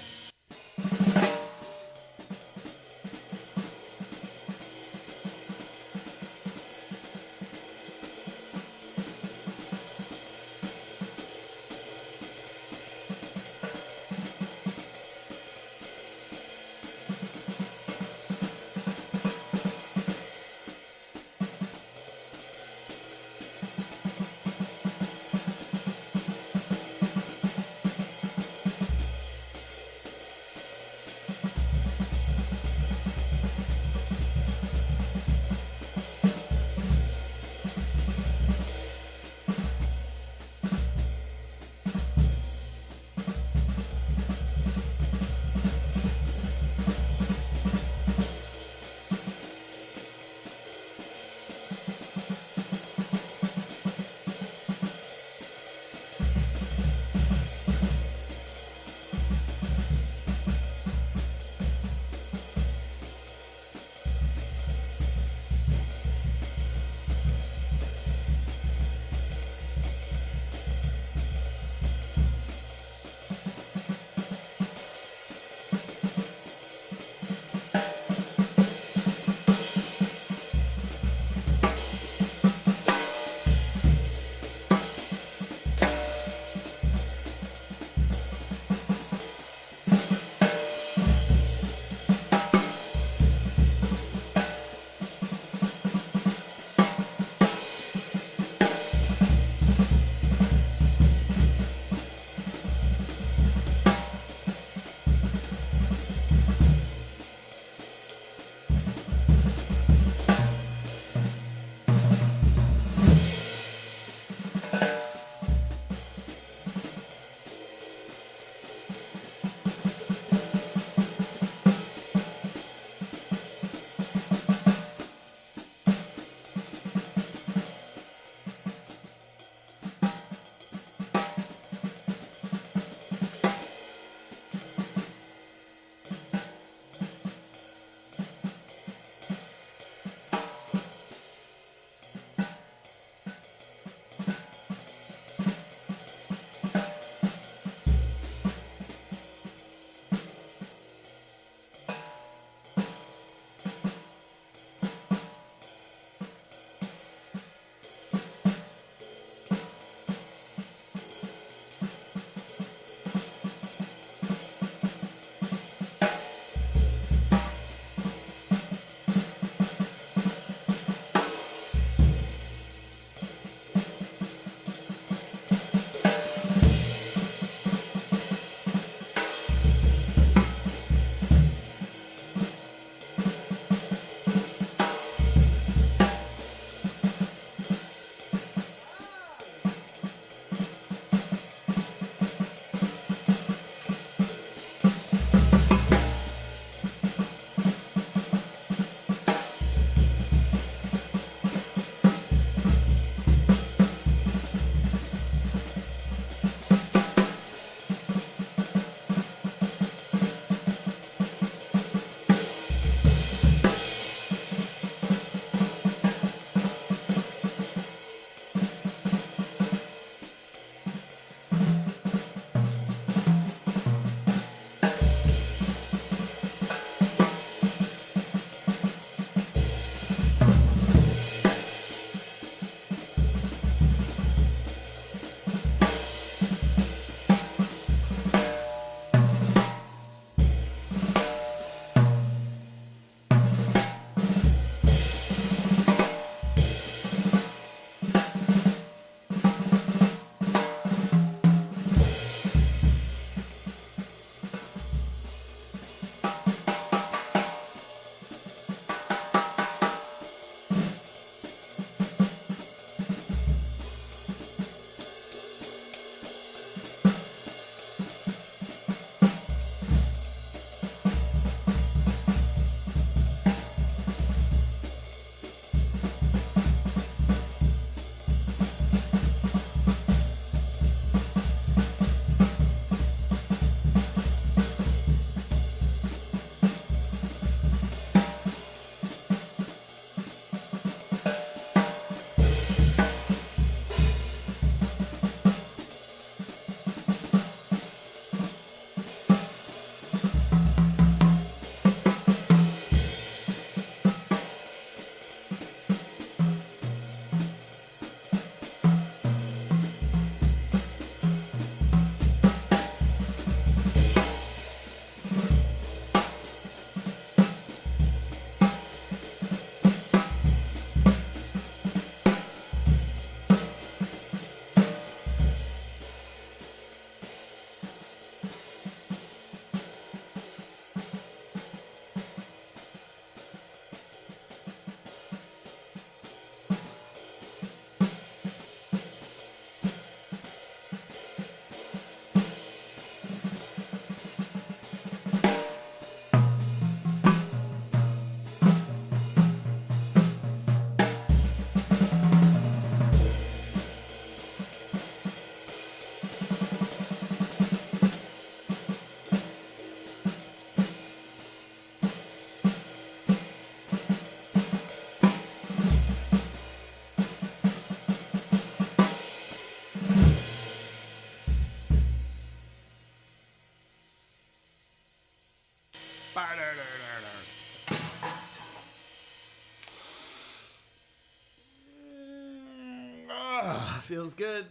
[SPEAKER 1] Feels good.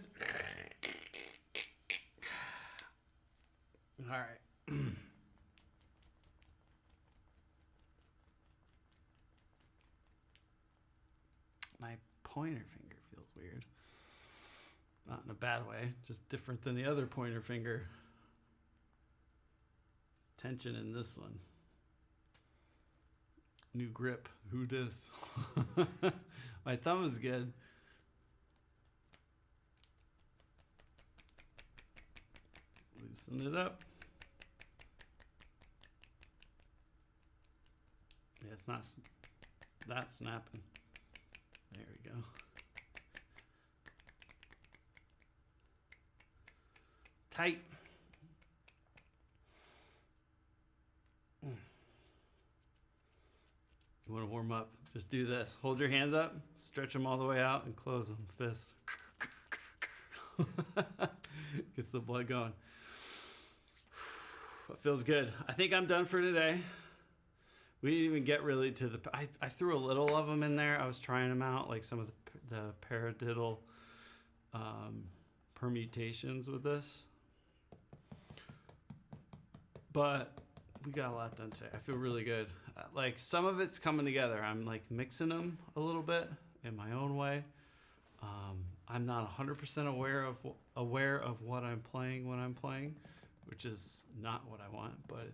[SPEAKER 1] All right. My pointer finger feels weird. Not in a bad way, just different than the other pointer finger. Tension in this one. New grip. Who dis? My thumb is good. Loosen it up. Yeah, it's not that snapping. There we go. Tight. You want to warm up? Just do this. Hold your hands up, stretch them all the way out, and close them. Fist. Gets the blood going. It feels good. I think I'm done for today. We didn't even get really to the... I threw a little of them in there. I was trying them out, like some of the paradiddle permutations with this. But we got a lot done today. I feel really good. Like some of it's coming together. I'm like mixing them a little bit in my own way. I'm not 100% aware of what I'm playing when I'm playing, which is not what I want, but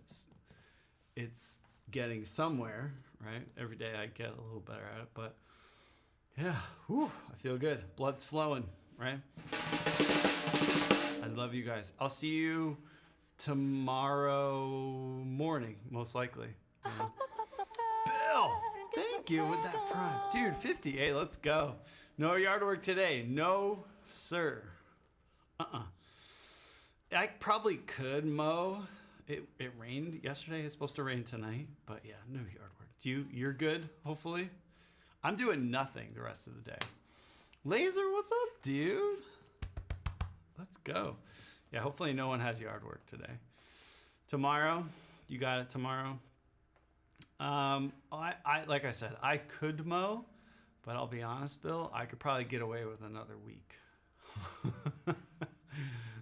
[SPEAKER 1] it's getting somewhere, right? Every day I get a little better at it, but yeah, I feel good. Blood's flowing, right? I love you guys. I'll see you tomorrow morning, most likely. Bill, thank you with that prime. Dude, 58, let's go. No yard work today. No, sir. I probably could mow. It rained yesterday. It's supposed to rain tonight, but yeah, no yard work. You're good, hopefully? I'm doing nothing the rest of the day. Laser, what's up, dude? Let's go. Yeah, hopefully no one has yard work today. Tomorrow, you got it tomorrow. I like I said, I could mow, but I'll be honest, Bill, I could probably get away with another week.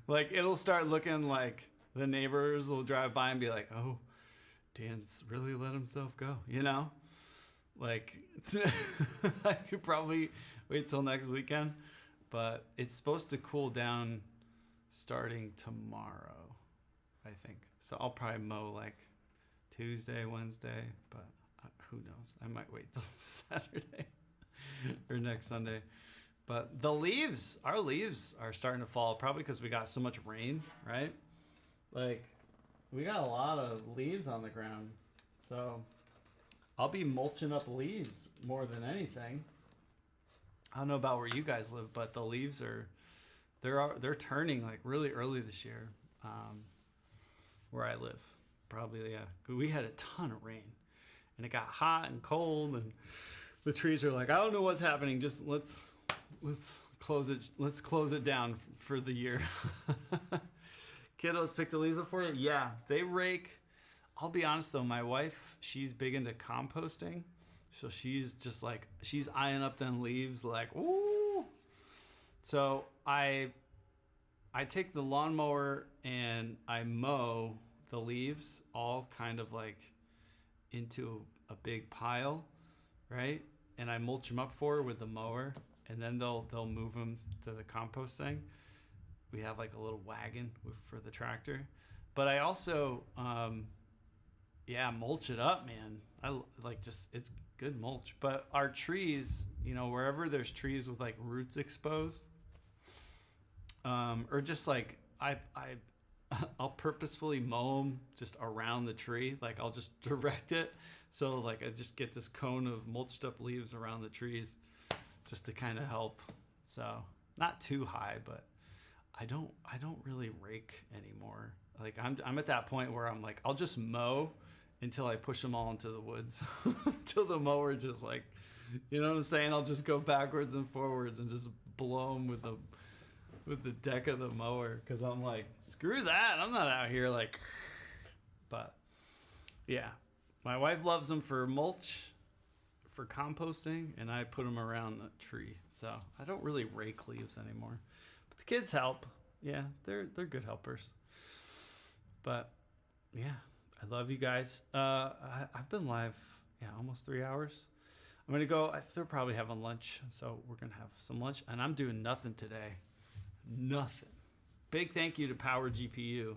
[SPEAKER 1] Like it'll start looking like the neighbors will drive by and be like, "Oh, Dan's really let himself go," you know? Like I could probably wait till next weekend, but it's supposed to cool down starting tomorrow, I think. So I'll probably mow like Tuesday, Wednesday, but who knows? I might wait till Saturday or next Sunday. But our leaves are starting to fall, probably because we got so much rain, right? Like, we got a lot of leaves on the ground. So I'll be mulching up leaves more than anything. I don't know about where you guys live, but the leaves they're turning like really early this year, where I live. Probably, yeah. We had a ton of rain, and it got hot and cold, and the trees are like, I don't know what's happening. Just let's close it. Let's close it down for the year. Kiddos pick the leaves up for you. Yeah, they rake. I'll be honest though, my wife, she's big into composting, so she's just like she's eyeing up them leaves like, ooh. So I take the lawnmower and I mow the leaves all kind of like into a big pile, right? And I mulch them up for her with the mower, and then they'll move them to the compost thing. We have like a little wagon for the tractor, but I also mulch it up, man. I like just it's good mulch. But our trees, wherever there's trees with like roots exposed, or just like I'll purposefully mow them just around the tree. Like I'll just direct it. So like I just get this cone of mulched up leaves around the trees just to kind of help. So not too high, but I don't really rake anymore. Like I'm at that point where I'm like, I'll just mow until I push them all into the woods until the mower just like, you know what I'm saying? I'll just go backwards and forwards and just blow them with the deck of the mower, because I'm like, screw that, I'm not out here like. But yeah, My wife loves them for mulch, for composting, and I put them around the tree. So I don't really rake leaves anymore. But the kids help. Yeah, they're good helpers. But yeah, I love you guys. I've been live, almost 3 hours. I'm gonna go. They're probably having lunch, so we're gonna have some lunch. And I'm doing nothing today. Nothing. Big thank you to Power GPU.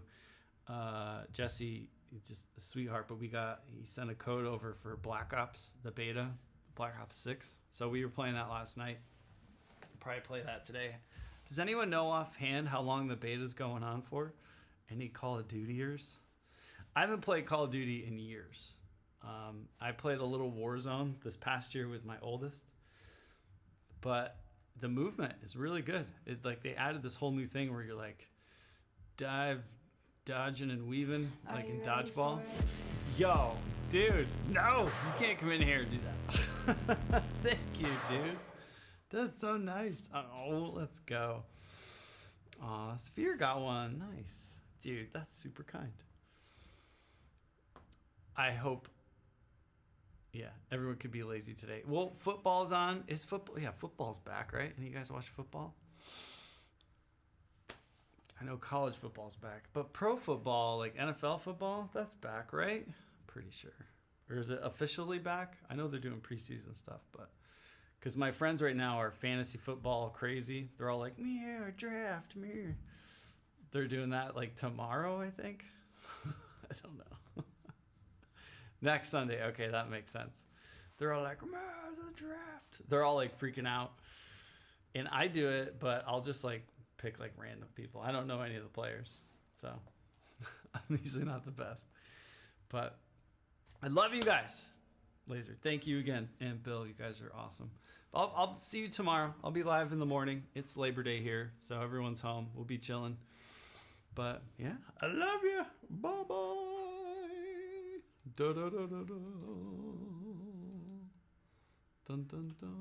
[SPEAKER 1] Jesse, just a sweetheart. But he sent a code over for Black Ops, the beta, Black Ops 6. So we were playing that last night. Probably play that today. Does anyone know offhand how long the beta's going on for? Any Call of Dutyers? I haven't played Call of Duty in years. I played a little Warzone this past year with my oldest, but the movement is really good. They added this whole new thing where you're like dodging and weaving like in dodgeball. Yo, dude, no, you can't come in here and do that. Thank you, dude. That's so nice. Oh, let's go. Aw, Sphere got one. Nice. Dude, that's super kind. I hope, everyone could be lazy today. Well, football's on. Is football? Yeah, football's back, right? Any of you guys watch football? I know college football's back, but pro football, like NFL football, that's back, right? Pretty sure. Or is it officially back? I know they're doing preseason stuff, but because my friends right now are fantasy football crazy. They're all like, me, draft me. They're doing that like tomorrow, I think. I don't know. Next Sunday. Okay, that makes sense. They're all like, the draft. They're all like freaking out. And I do it, but I'll just like pick like random people. I don't know any of the players. So I'm usually not the best. But I love you guys. Laser, thank you again. And Bill, you guys are awesome. I'll see you tomorrow. I'll be live in the morning. It's Labor Day here, so everyone's home. We'll be chilling. But yeah, I love you. Bye-bye. Da da da da da. Dun dun dun.